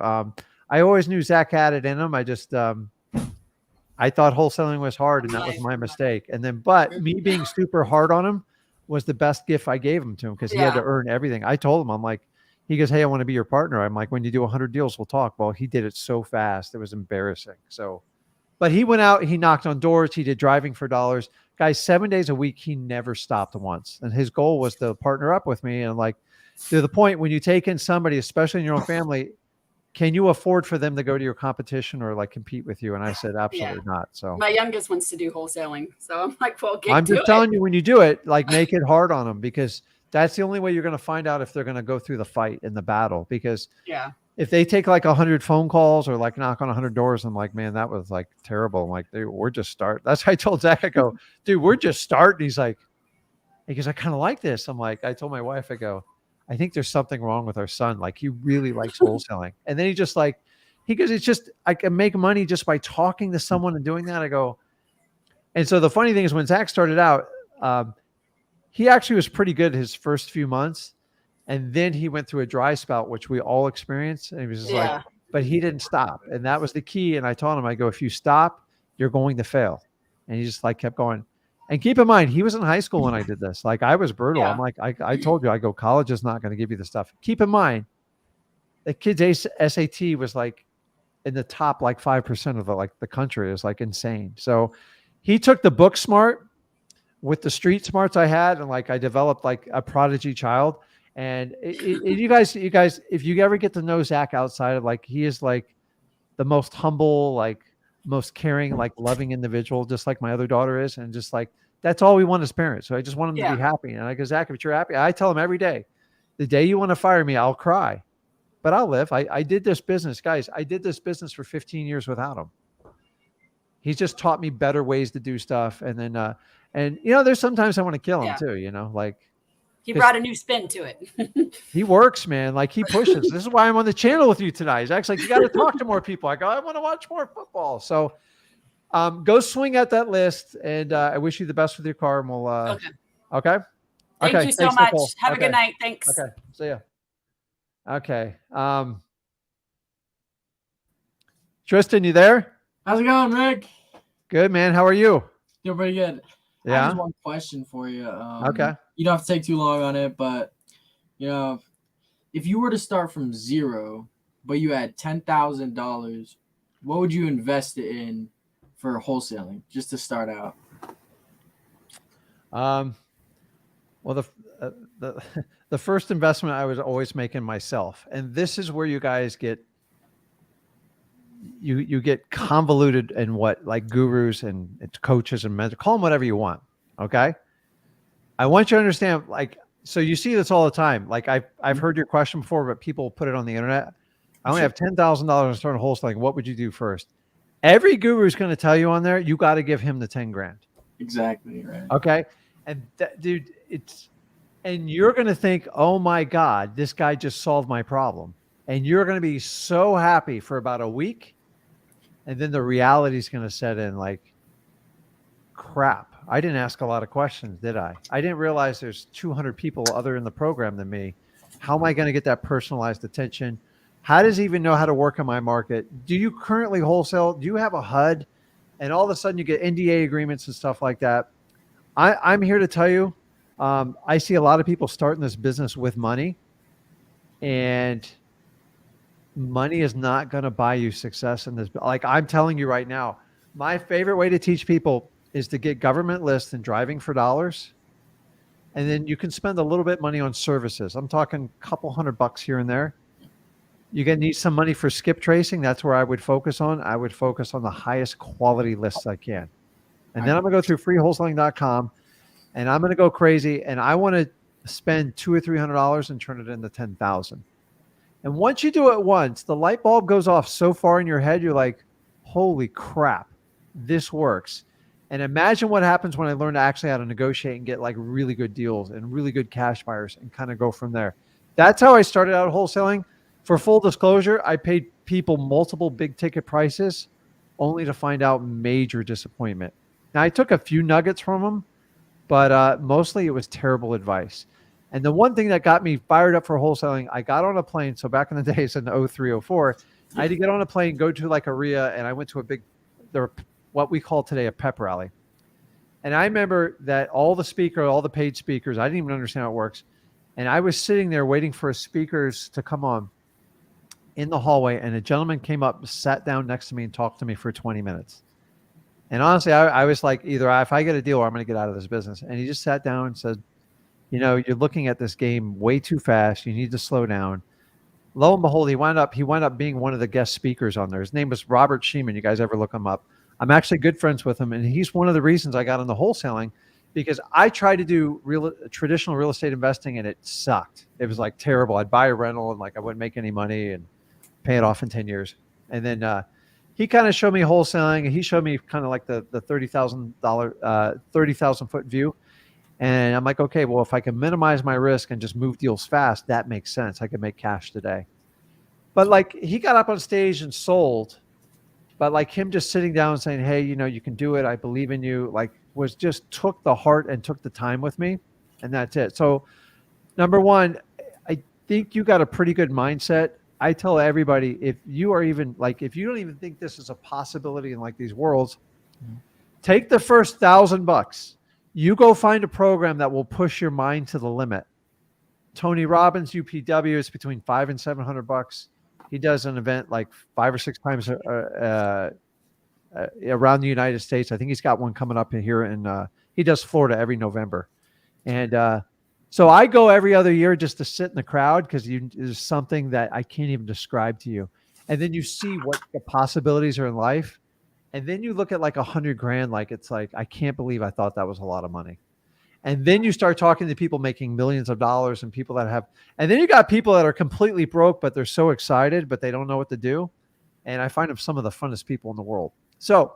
I always knew Zach had it in him. I just I thought wholesaling was hard, and that was my mistake. And then, but me being super hard on him was the best gift I gave him to him, because he had to earn everything. I told him, I'm like, he goes, hey, I want to be your partner. I'm like, when you do 100 deals, we'll talk. Well, he did it so fast. It was embarrassing. So, but he went out, he knocked on doors. He did driving for dollars. Guys, 7 days a week, he never stopped once. And his goal was to partner up with me. And like, to the point when you take in somebody, especially in your own family, can you afford for them to go to your competition or like compete with you? And I said, absolutely not. So my youngest wants to do wholesaling. So I'm like, well, I'm just telling you, when you do it, like, make it hard on them, because that's the only way you're going to find out if they're going to go through the fight and the battle. Because if they take like 100 phone calls or like knock on 100 doors, I'm like, man, that was like terrible. I'm like, dude, we're just starting. That's why I told Zach, I go, dude, we're just starting. He's like, he goes, I kind of like this. I'm like, I told my wife, I go, I think there's something wrong with our son. Like, he really likes wholesaling. And then he just like, he goes, it's just, I can make money just by talking to someone and doing that. I go, and so the funny thing is, when Zach started out, he actually was pretty good his first few months. And then he went through a dry spout, which we all experienced. And he was just like, but he didn't stop. And that was the key. And I told him, I go, if you stop, you're going to fail. And he just like kept going. And keep in mind, he was in high school when I did this. Like, I was brutal. I'm like, I told you, I go, college is not going to give you the stuff. Keep in mind, the kid's SAT was like in the top like 5% of the country. Is like insane. So he took the book smart with the street smarts I had, and like I developed like a prodigy child. And you guys, if you ever get to know Zach outside of like, he is like the most humble, like most caring, like loving individual, just like my other daughter is. And just like, that's all we want as parents. So I just want him to be happy. And I go, Zach, if you're happy, I tell him every day, the day you want to fire me, I'll cry, but I'll live. I did this business, guys. I did this business for 15 years without him. He's just taught me better ways to do stuff. And then, and you know, there's sometimes I want to kill him too, you know, like he brought a new spin to it. He works, man. Like he pushes. This is why I'm on the channel with you tonight. He's actually like, you got to talk to more people. I go, I want to watch more football. So go swing at that list. And I wish you the best with your car. And we'll, okay. Thank you so Thanks, much. Nicole. Have a good night. Thanks. Okay. See ya. Okay. Tristan, you there? How's it going, Rick? Good, man. How are you? Doing pretty good. Yeah. I have one question for you. Okay. You don't have to take too long on it, but you know, if you were to start from zero, but you had $10,000, what would you invest it in for wholesaling just to start out? Well, the first investment I was always making myself, and this is where you guys get you get convoluted in what like gurus and coaches and mentors, call them whatever you want. Okay. I want you to understand, like, so you see this all the time. Like I've heard your question before, but people put it on the internet. I only have $10,000 to start wholesaling. What would you do first? Every guru is going to tell you on there, you got to give him the 10 grand. Exactly. Right. Okay. And dude, and you're going to think, oh my God, this guy just solved my problem. And you're going to be so happy for about a week. And then the reality is going to set in like, crap. I didn't ask a lot of questions, did I? I didn't realize there's 200 people other in the program than me. How am I going to get that personalized attention? How does he even know how to work in my market? Do you currently wholesale? Do you have a HUD? And all of a sudden you get NDA agreements and stuff like that. I'm here to tell you, I see a lot of people starting this business with money, and money is not going to buy you success in this. Like I'm telling you right now, my favorite way to teach people is to get government lists and driving for dollars. And then you can spend a little bit of money on services. I'm talking a couple $100 here and there. You're going to need some money for skip tracing. That's where I would focus on. I would focus on the highest quality lists I can. And then I'm going to go through freewholesaling.com and I'm going to go crazy. And I want to spend $200 or $300 and turn it into 10,000. And once you do it once, the light bulb goes off so far in your head. You're like, holy crap, this works. And imagine what happens when I learn to actually how to negotiate and get like really good deals and really good cash buyers and kind of go from there. That's how I started out wholesaling. For full disclosure, I paid people multiple big ticket prices only to find out major disappointment. Now, I took a few nuggets from them, but mostly it was terrible advice. And the one thing that got me fired up for wholesaling, I got on a plane. So back in the days in 03, 04, I had to get on a plane, go to like a RIA, and I went to what we call today a pep rally. And I remember that all the paid speakers, I didn't even understand how it works. And I was sitting there waiting for speakers to come on in the hallway. And a gentleman came up, sat down next to me and talked to me for 20 minutes. And honestly, I was like, either if I get a deal or I'm going to get out of this business. And he just sat down and said, you know, you're looking at this game way too fast. You need to slow down. Lo and behold, he wound up being one of the guest speakers on there. His name was Robert Sheeman. You guys ever look him up? I'm actually good friends with him. And he's one of the reasons I got into wholesaling, because I tried to do traditional real estate investing and it sucked. It was like terrible. I'd buy a rental and like I wouldn't make any money and pay it off in 10 years. And then he kind of showed me wholesaling, and he showed me kind of like the $30,000 foot view. And I'm like, okay, well, if I can minimize my risk and just move deals fast, that makes sense. I can make cash today. But like he got up on stage and sold, but like him just sitting down and saying, hey, you know, you can do it. I believe in you. Like took the heart and took the time with me. And that's it. So number one, I think you got a pretty good mindset. I tell everybody, if you don't even think this is a possibility in like these worlds, take the first $1,000. You go find a program that will push your mind to the limit. Tony Robbins, UPW, is between $500 and $700. He does an event like 5 or 6 times around the United States. I think he's got one coming up in here, and he does Florida every November. And So I go every other year just to sit in the crowd because there's something that I can't even describe to you. And then you see what the possibilities are in life. And then you look at like 100 grand, like it's like, I can't believe I thought that was a lot of money. And then you start talking to people making millions of dollars and people that have, and then you got people that are completely broke, but they're so excited, but they don't know what to do. And I find them some of the funnest people in the world. So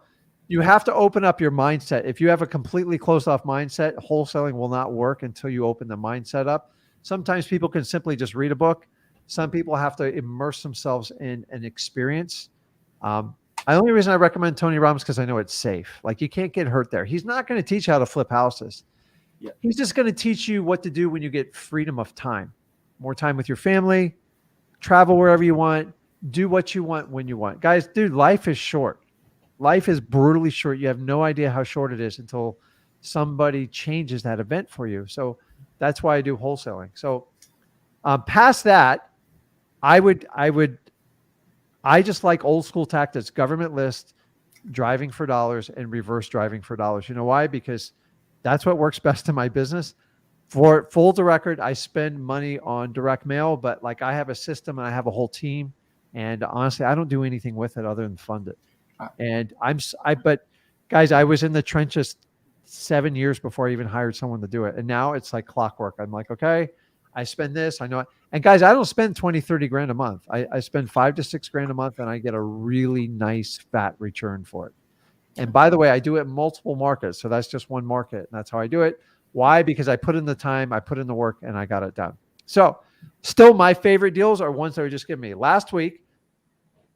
you have to open up your mindset. If you have a completely closed off mindset, wholesaling will not work until you open the mindset up. Sometimes people can simply just read a book. Some people have to immerse themselves in an experience. The only reason I recommend Tony Robbins because I know it's safe. Like you can't get hurt there. He's not going to teach you how to flip houses. Yeah. He's just going to teach you what to do when you get freedom of time, more time with your family, travel wherever you want, do what you want when you want. Guys, dude, life is short. Life is brutally short. You have no idea how short it is until somebody changes that event for you. So that's why I do wholesaling. So past that, I just like old school tactics, government list, driving for dollars, and reverse driving for dollars. You know why? Because that's what works best in my business. For full record, I spend money on direct mail, but like I have a system and I have a whole team. And honestly, I don't do anything with it other than fund it. And but guys, I was in the trenches 7 years before I even hired someone to do it. And now it's like clockwork. I'm like, okay, I spend this, I know it. And guys, I don't spend 20, 30 grand a month. I spend 5 to 6 grand a month and I get a really nice fat return for it. And by the way, I do it in multiple markets. So that's just one market. And that's how I do it. Why? Because I put in the time, I put in the work, and I got it done. So still my favorite deals are ones that were just giving me. Last week,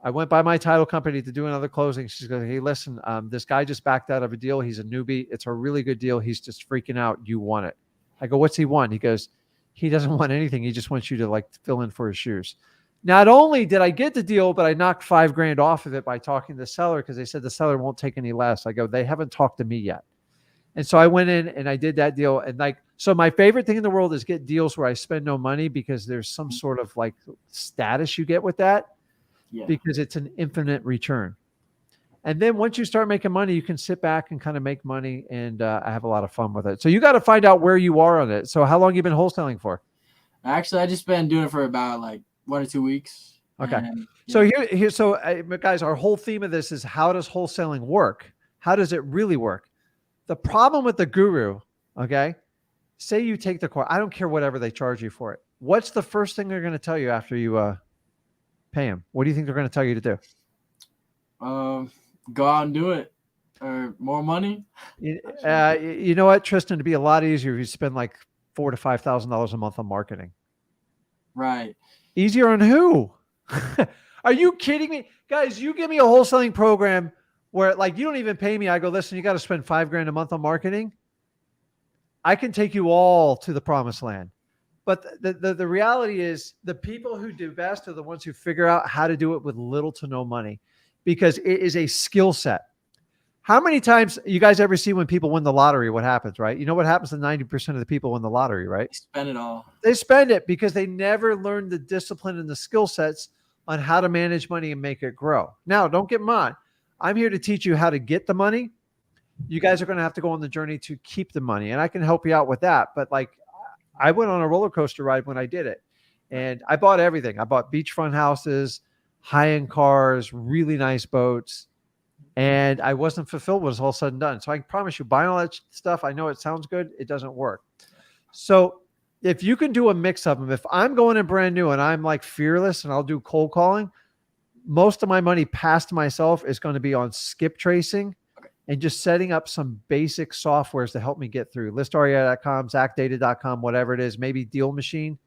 I went by my title company to do another closing. She's going, hey, listen, this guy just backed out of a deal. He's a newbie. It's a really good deal. He's just freaking out. You want it. I go, what's he want? He goes, he doesn't want anything. He just wants you to like fill in for his shoes. Not only did I get the deal, but I knocked 5 grand off of it by talking to the seller because they said the seller won't take any less. I go, they haven't talked to me yet. And so I went in and I did that deal. And like, so my favorite thing in the world is get deals where I spend no money because there's some sort of like status you get with that. Yeah. Because it's an infinite return. And then once you start making money, you can sit back and kind of make money. And I have a lot of fun with it. So you got to find out where you are on it. So how long have you been wholesaling for? Actually, I just been doing it for about like 1 or 2 weeks. Okay. And, so guys, our whole theme of this is how does wholesaling work? How does it really work? The problem with the guru, okay, say you take the course. I don't care whatever they charge you for it. What's the first thing they're going to tell you after you pay them? What do you think they're going to tell you to do? Go out and do it. Or more money. You know what, Tristan? It'd be a lot easier if you spend like $4,000 to $5,000 a month on marketing. Right. Easier on who? Are you kidding me? Guys, you give me a wholesaling program where like you don't even pay me. I go, listen, you got to spend 5 grand a month on marketing. I can take you all to the promised land. But the reality is the people who do best are the ones who figure out how to do it with little to no money because it is a skill set. How many times you guys ever see when people win the lottery, what happens, right? You know what happens to 90% of the people win the lottery, right? They spend it all. They spend it because they never learned the discipline and the skill sets on how to manage money and make it grow. Now, don't get mad. I'm here to teach you how to get the money. You guys are going to have to go on the journey to keep the money, and I can help you out with that. But like, I went on a roller coaster ride when I did it, and I bought everything. I bought beachfront houses, high-end cars, really nice boats. And I wasn't fulfilled when it was all said and done. So I promise you, buying all that stuff, I know it sounds good. It doesn't work. So if you can do a mix of them, if I'm going in brand new and I'm like fearless and I'll do cold calling, most of my money past myself is going to be on skip tracing and just setting up some basic softwares to help me get through listarei.com, zachdata.com, whatever it is, maybe Deal Machine,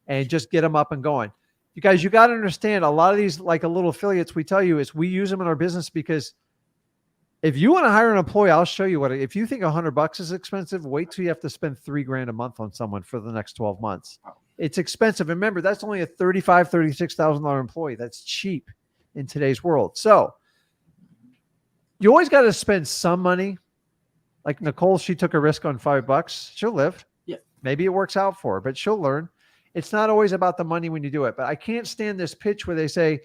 and just get them up and going. You guys, you got to understand a lot of these, like a little affiliates we tell you is we use them in our business because if you want to hire an employee, I'll show you if you think $100 is expensive, wait till you have to spend 3 grand a month on someone for the next 12 months. It's expensive. And remember, that's only a $35,000, $36,000 employee. That's cheap in today's world. So you always got to spend some money. Like Nicole, she took a risk on $5. She'll live. Yeah. Maybe it works out for her, but she'll learn. It's not always about the money when you do it, but I can't stand this pitch where they say,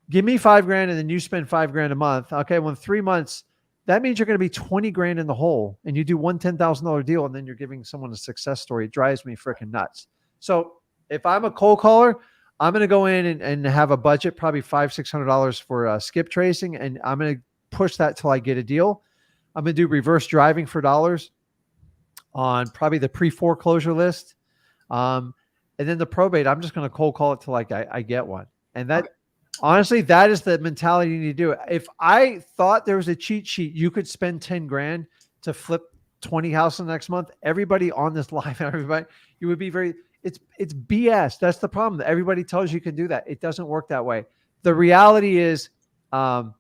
give me 5 grand and then you spend 5 grand a month. Okay. Well, in 3 months, that means you're going to be 20 grand in the hole, and you do one $10,000 deal, and then you're giving someone a success story. It drives me freaking nuts. So if I'm a cold caller, I'm going to go in and have a budget, probably $500-$600 for skip tracing. And I'm going to push that till I get a deal. I'm going to do reverse driving for dollars on probably the pre-foreclosure list. And then the probate, I'm just going to cold call it till like I get one. And that, honestly, that is the mentality you need to do. If I thought there was a cheat sheet, you could spend 10 grand to flip 20 houses next month. Everybody on this live, everybody, you would be very, it's BS. That's the problem. Everybody tells you can do that. It doesn't work that way. The reality is, like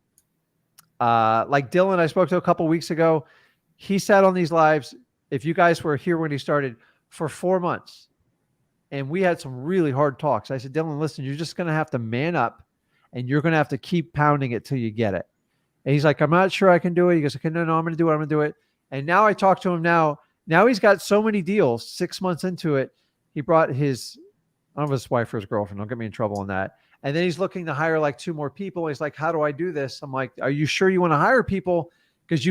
Dylan, I spoke to a couple weeks ago. He sat on these lives. If you guys were here when he started, for 4 months, and we had some really hard talks. I said, Dylan, listen, you're just going to have to man up, and you're going to have to keep pounding it till you get it. And he's like, I'm not sure I can do it. He goes, okay, no, I'm going to do it. I'm going to do it. And now I talk to him now. Now he's got so many deals. 6 months into it, he brought his, I don't know if his wife or his girlfriend. Don't get me in trouble on that. And then he's looking to hire like 2 more people. He's like, how do I do this? I'm like, are you sure you want to hire people? Because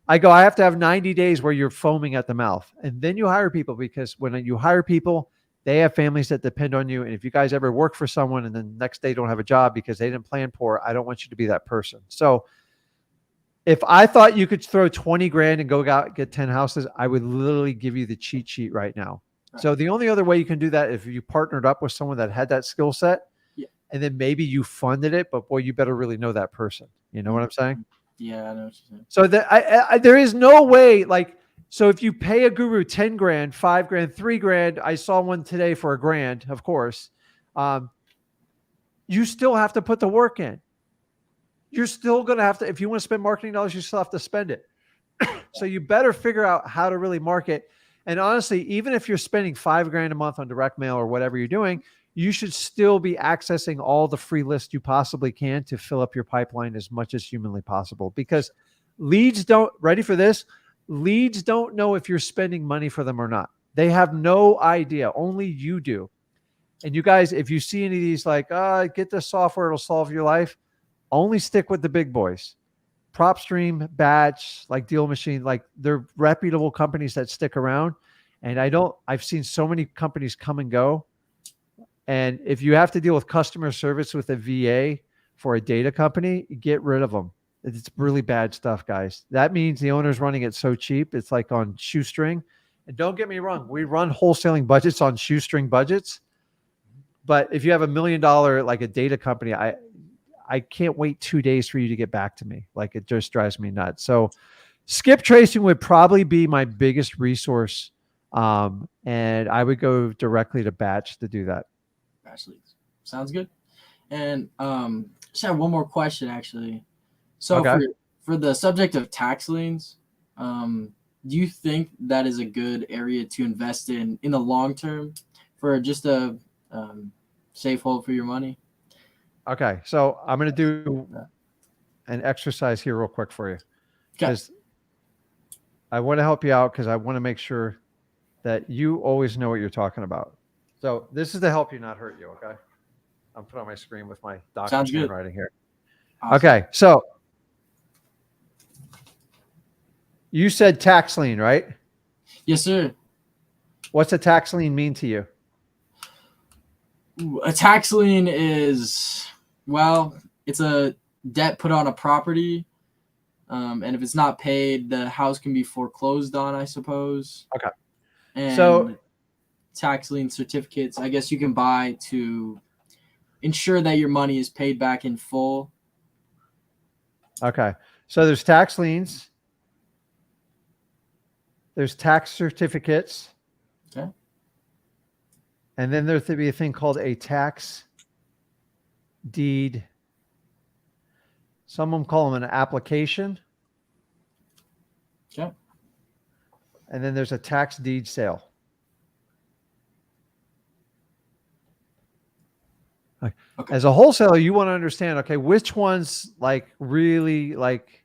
I have to have 90 days where you're foaming at the mouth. And then you hire people, because when you hire people, they have families that depend on you. And if you guys ever work for someone and then next day don't have a job because they didn't plan for it, I don't want you to be that person. So if I thought you could throw 20 grand and go out, get 10 houses, I would literally give you the cheat sheet right now. Right. So the only other way you can do that, if you partnered up with someone that had that skill set, and then maybe you funded it, but boy, you better really know that person. You know what I'm saying? Yeah, I know what you're saying. So that there is no way, like, so if you pay a guru 10 grand, 5 grand, 3 grand, I saw one today for $1,000, of course, you still have to put the work in. You're still going to have to, if you want to spend marketing dollars, you still have to spend it. So you better figure out how to really market. And honestly, even if you're spending 5 grand a month on direct mail or whatever you're doing, you should still be accessing all the free lists you possibly can to fill up your pipeline as much as humanly possible, because leads don't, ready for this? Leads don't know if you're spending money for them or not. They have no idea. Only you do. And you guys, if you see any of these, like, get this software, it'll solve your life, only stick with the big boys. PropStream, Batch, like Deal Machine, like they're reputable companies that stick around. And I've seen so many companies come and go. And if you have to deal with customer service with a VA for a data company, get rid of them. It's really bad stuff, guys. That means the owner's running it so cheap. It's like on shoestring. And don't get me wrong, we run wholesaling budgets on shoestring budgets. But if you have $1 million, like a data company, I can't wait 2 days for you to get back to me. Like, it just drives me nuts. So skip tracing would probably be my biggest resource. And I would go directly to Batch to do that. Batch leads. Sounds good. And just have one more question, actually. So okay. for the subject of tax liens, do you think that is a good area to invest in the long term for just a safe hold for your money? Okay, so I'm going to do an exercise here real quick for you, because I want to help you out, because I want to make sure that you always know what you're talking about. So this is to help you, not hurt you, okay? I'm putting on my screen with my doctor's handwriting here. Awesome. Okay, so you said tax lien, right? Yes, sir. What's a tax lien mean to you? A tax lien is, well, it's a debt put on a property. And if it's not paid, the house can be foreclosed on, I suppose. Okay. And so tax lien certificates, I guess you can buy to ensure that your money is paid back in full. Okay. So there's tax liens. There's tax certificates. Okay. And then there's to be a thing called a tax deed. Some of them call them an application. Okay. And then there's a tax deed sale. Okay. As a wholesaler, you want to understand, okay, which ones like really like,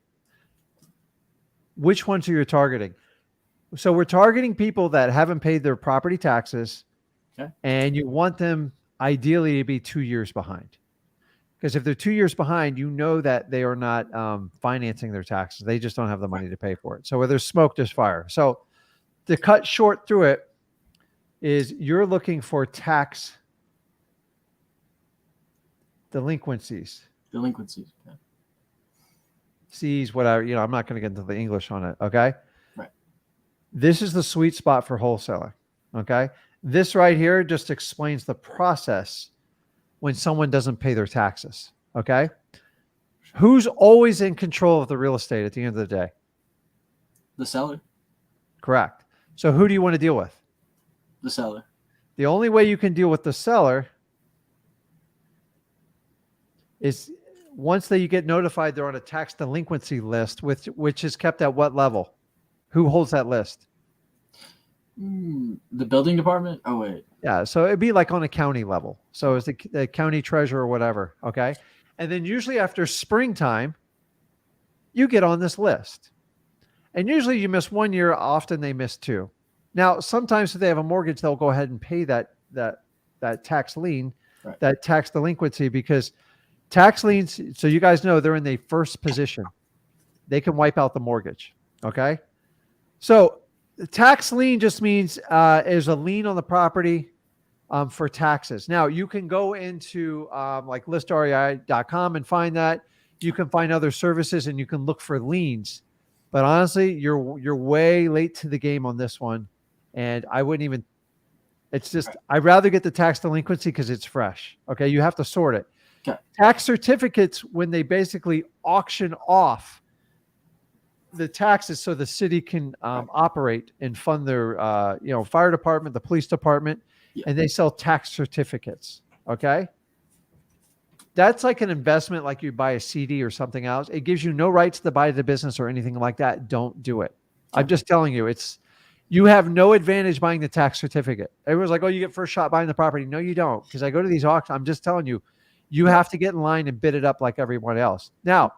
which ones are you targeting? So we're targeting people that haven't paid their property taxes, okay, and you want them ideally to be 2 years behind. Because if they're 2 years behind, you know that they are not financing their taxes. They just don't have the money to pay for it. So where there's smoke, there's fire. So to cut short through it is you're looking for tax delinquencies. Delinquencies. Yeah. C's, whatever, I'm not going to get into the English on it. Okay. Right. This is the sweet spot for wholesaling. Okay. This right here just explains the process when someone doesn't pay their taxes. Okay. Who's always in control of the real estate at the end of the day? The seller. Correct. So who do you want to deal with? The seller. The only way you can deal with the seller is once they get notified they're on a tax delinquency list, which is kept at what level? Who holds that list? The building department? Oh, wait. Yeah. So it'd be like on a county level. So it's the county treasurer or whatever. Okay. And then usually after springtime, you get on this list. And usually you miss 1 year. Often they miss 2. Now, sometimes if they have a mortgage, they'll go ahead and pay that tax lien, right, that tax delinquency, because tax liens, so you guys know, they're in the first position. They can wipe out the mortgage. Okay. So the tax lien just means is a lien on the property for taxes. Now you can go into like listrei.com and find that. You can find other services and you can look for liens. But honestly, you're way late to the game on this one. And I wouldn't even, it's just, I'd rather get the tax delinquency because it's fresh. Okay. You have to sort it. Okay. Tax certificates, when they basically auction off the taxes so the city can operate and fund their, fire department, the police department, and they sell tax certificates. Okay. That's like an investment, like you buy a CD or something else. It gives you no rights to buy the business or anything like that. Don't do it. I'm just telling you, you have no advantage buying the tax certificate. Everyone's like, oh, you get first shot buying the property. No, you don't. Because I go to these auctions. I'm just telling you, you have to get in line and bid it up like everyone else. Now,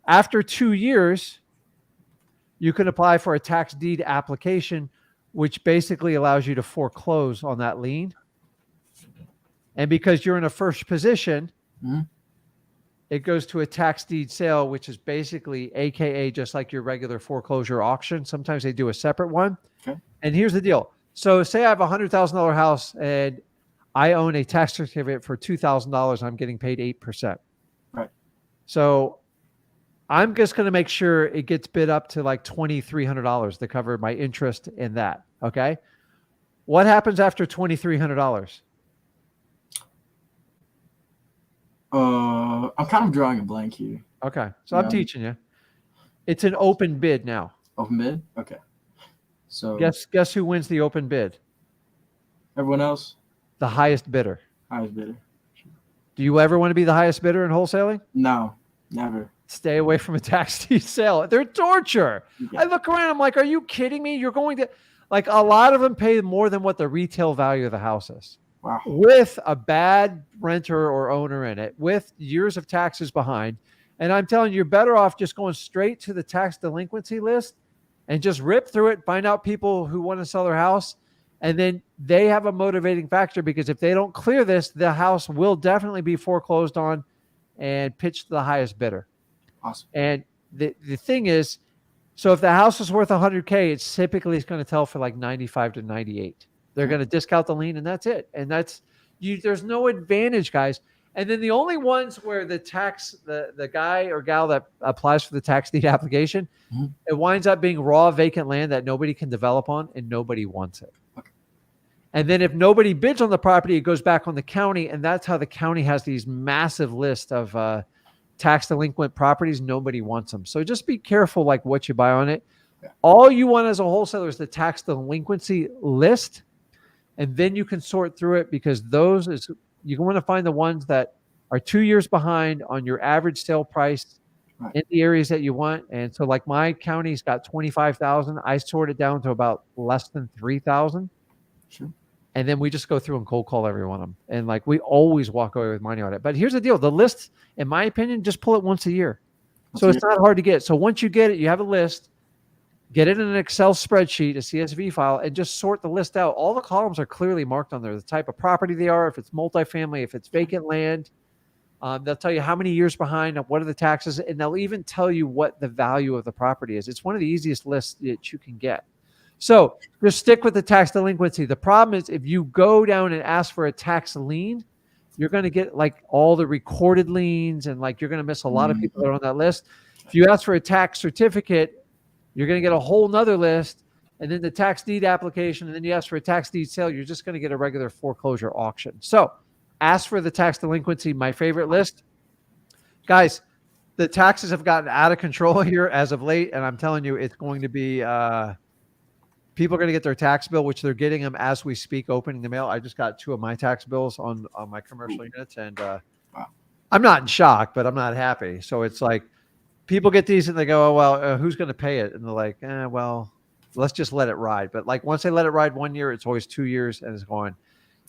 after 2 years, you can apply for a tax deed application, which basically allows you to foreclose on that lien. And because you're in a first position, it goes to a tax deed sale, which is basically AKA just like your regular foreclosure auction. Sometimes they do a separate one. Okay. And here's the deal. So say I have a $100,000 house and I own a tax certificate for $2,000. I'm getting paid 8%. Right. So I'm just going to make sure it gets bid up to like $2,300 to cover my interest in that. Okay. What happens after $2,300? I'm kind of drawing a blank here. Okay. So I'm teaching you. It's an open bid now. Open bid? Okay. So guess who wins the open bid? Everyone else? The highest bidder. Highest bidder. Do you ever want to be the highest bidder in wholesaling? No, never. Stay away from a tax deed sale. They're torture. Yeah. I look around, I'm like, are you kidding me? You're going to, like, a lot of them pay more than what the retail value of the house is. Wow. With a bad renter or owner in it, with years of taxes behind. And I'm telling you, you're better off just going straight to the tax delinquency list and just rip through it, find out people who want to sell their house. And then they have a motivating factor, because if they don't clear this, the house will definitely be foreclosed on and pitched to the highest bidder. Awesome. And the thing is, so if the house is worth $100K, it's typically going to tell for like 95 to 98. They're going to discount the lien and that's it. And that's there's no advantage, guys. And then the only ones where the guy or gal that applies for the tax deed application, it winds up being raw vacant land that nobody can develop on and nobody wants it. Okay. And then if nobody bids on the property, it goes back on the county. And that's how the county has these massive list of tax delinquent properties. Nobody wants them. So just be careful like what you buy on it. Yeah. All you want as a wholesaler is the tax delinquency list. And then you can sort through it, because you want to find the ones that are 2 years behind on your average sale price in the areas that you want. And so like my county's got 25,000. I sort it down to about less than 3,000. Sure. And then we just go through and cold call every one of them. And like, we always walk away with money on it. But here's the deal. The list, in my opinion, just pull it once a year. So it's not hard to get. So once you get it, you have a list. Get it in an Excel spreadsheet, a CSV file, and just sort the list out. All the columns are clearly marked on there, the type of property they are, if it's multifamily, if it's vacant land, They'll tell you how many years behind, what are the taxes, and they'll even tell you what the value of the property is. It's one of the easiest lists that you can get. So just stick with the tax delinquency. The problem is if you go down and ask for a tax lien, you're going to get like all the recorded liens, and like you're going to miss a lot of people that are on that list. If you ask for a tax certificate, you're going to get a whole nother list, and then the tax deed application, and then you ask for a tax deed sale, you're just going to get a regular foreclosure auction. So ask for the tax delinquency, my favorite list. Guys, the taxes have gotten out of control here as of late, and I'm telling you, it's going to be people are going to get their tax bill, which they're getting them as we speak, opening the mail. I just got 2 of my tax bills on my commercial units, and I'm not in shock, but I'm not happy. So it's like people get these and they go, oh, well, who's going to pay it? And they're like, well, let's just let it ride. But like once they let it ride 1 year, it's always 2 years and it's going.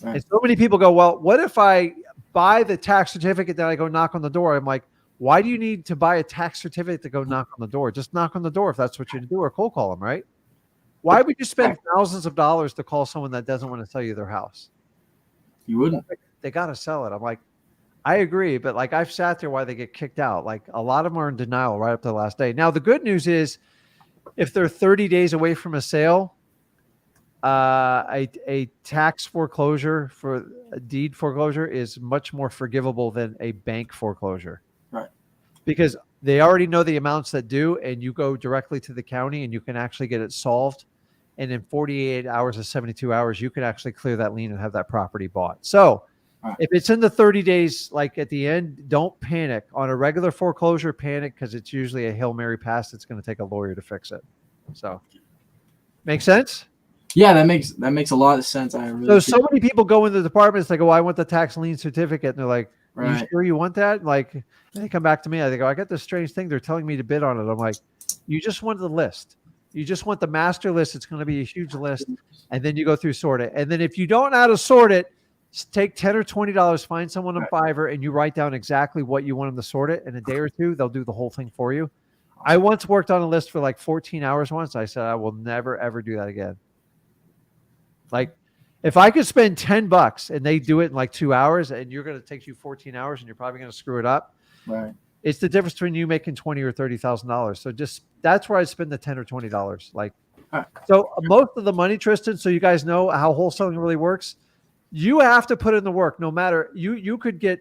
Right. And so many people go, well, what if I buy the tax certificate, then I go knock on the door? I'm like, why do you need to buy a tax certificate to go knock on the door? Just knock on the door if that's what you do, or cold call them, right? Why would you spend thousands of dollars to call someone that doesn't want to sell you their house? You wouldn't. They got to sell it. I'm like, I agree. But like I've sat there while they get kicked out. Like a lot of them are in denial right up to the last day. Now, the good news is if they're 30 days away from a sale, a tax foreclosure for a deed foreclosure is much more forgivable than a bank foreclosure. Right. Because they already know the amounts that due, and you go directly to the county and you can actually get it solved. And in 48 hours or 72 hours, you can actually clear that lien and have that property bought. So if it's in the 30 days, like at the end, don't panic. On a regular foreclosure, panic because it's usually a Hail Mary pass. It's going to take a lawyer to fix it. So make sense? Yeah, that makes a lot of sense. So many people go into the departments, they go, I want the tax lien certificate. And they're like, right. You sure you want that? Like, and they come back to me. They go, I got this strange thing. They're telling me to bid on it. I'm like, you just want the list. You just want the master list. It's going to be a huge list. And then you go through sort it. And then if you don't know how to sort it, take $10 or $20, find someone on Fiverr, and you write down exactly what you want them to sort it. In a day or two, they'll do the whole thing for you. I once worked on a list for like 14 hours once. I said, I will never, ever do that again. Like if I could spend $10 and they do it in like 2 hours, and you're going to take you 14 hours and you're probably going to screw it up. Right. It's the difference between you making $20,000 or $30,000. So just, that's where I spend the $10 or $20. Like, so most of the money, Tristan, so you guys know how wholesaling really works. You have to put in the work. No matter, you could get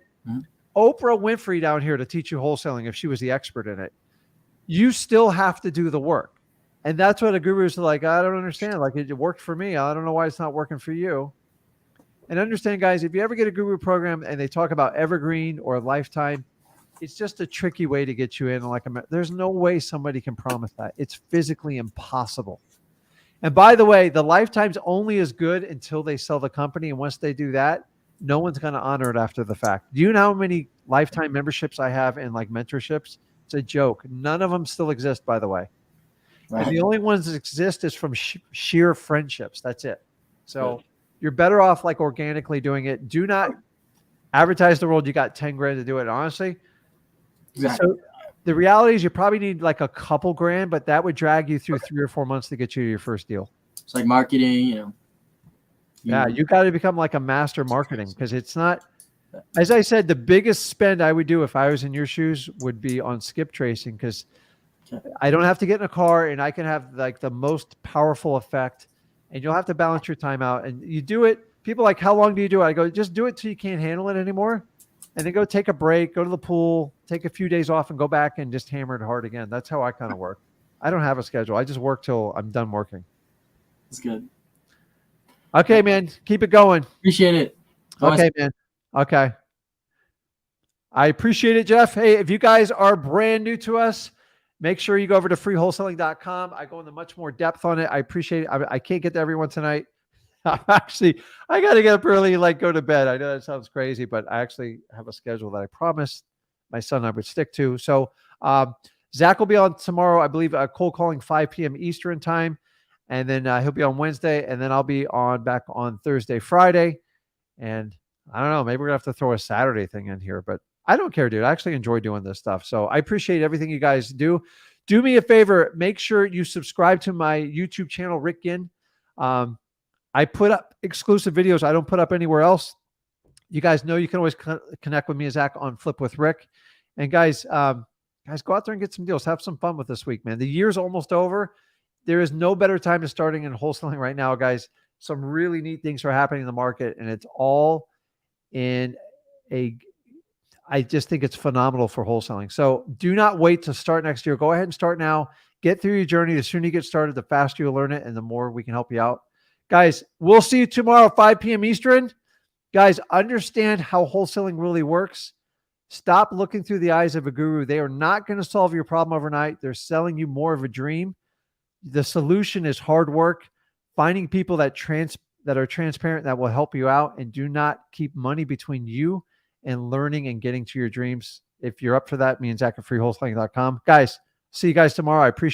Oprah Winfrey down here to teach you wholesaling if she was the expert in it. You still have to do the work. And that's what a guru is like, I don't understand. Like it worked for me. I don't know why it's not working for you. And understand, guys, if you ever get a guru program and they talk about evergreen or lifetime, it's just a tricky way to get you in. Like, there's no way somebody can promise that. It's physically impossible. And by the way, the lifetime's only as good until they sell the company. And once they do that, no one's going to honor it after the fact. Do you know how many lifetime memberships I have in like mentorships? It's a joke. None of them still exist, by the way. Right. And the only ones that exist is from sheer friendships. That's it. So you're better off like organically doing it. Do not advertise the world. You got 10 grand to do it. Honestly. Exactly. So the reality is you probably need like a couple grand, but that would drag you through 3 or 4 months to get you to your first deal. It's like marketing, you know. Yeah, you got to become like a master marketing because it's not, as I said, the biggest spend I would do if I was in your shoes would be on skip tracing because I don't have to get in a car and I can have like the most powerful effect, and you'll have to balance your time out. And you do it. People are like, how long do you do it? I go, just do it till you can't handle it anymore. And then go take a break, go to the pool, take a few days off and go back and just hammer it hard again. That's how I kind of work. I don't have a schedule. I just work till I'm done working. That's good. Okay, man. Keep it going. Appreciate it. Okay, man. Okay. I appreciate it, Jeff. Hey, if you guys are brand new to us, make sure you go over to freewholesaling.com. I go into much more depth on it. I appreciate it. I can't get to everyone tonight. Actually, I got to get up early and like go to bed. I know that sounds crazy, but I actually have a schedule that I promised my son and I would stick to. So Zach will be on tomorrow, I believe, cold calling 5 p.m. Eastern time. And then he'll be on Wednesday. And then I'll be back on Thursday, Friday. And I don't know, maybe we're going to have to throw a Saturday thing in here, but I don't care, dude. I actually enjoy doing this stuff. So I appreciate everything you guys do. Do me a favor. Make sure you subscribe to my YouTube channel, Rick Ginn. I put up exclusive videos I don't put up anywhere else. You guys know you can always connect with me and Zach on Flip with Rick. And guys, go out there and get some deals. Have some fun with this week, man. The year's almost over. There is no better time to starting in wholesaling right now, guys. Some really neat things are happening in the market, and it's all in I just think it's phenomenal for wholesaling. So do not wait to start next year. Go ahead and start now. Get through your journey. The sooner you get started, the faster you'll learn it, and the more we can help you out. Guys, we'll see you tomorrow, 5 p.m. Eastern. Guys, understand how wholesaling really works. Stop looking through the eyes of a guru. They are not going to solve your problem overnight. They're selling you more of a dream. The solution is hard work, finding people that are transparent, that will help you out, and do not keep money between you and learning and getting to your dreams. If you're up for that, me and Zach at freewholesaling.com. Guys, see you guys tomorrow. I appreciate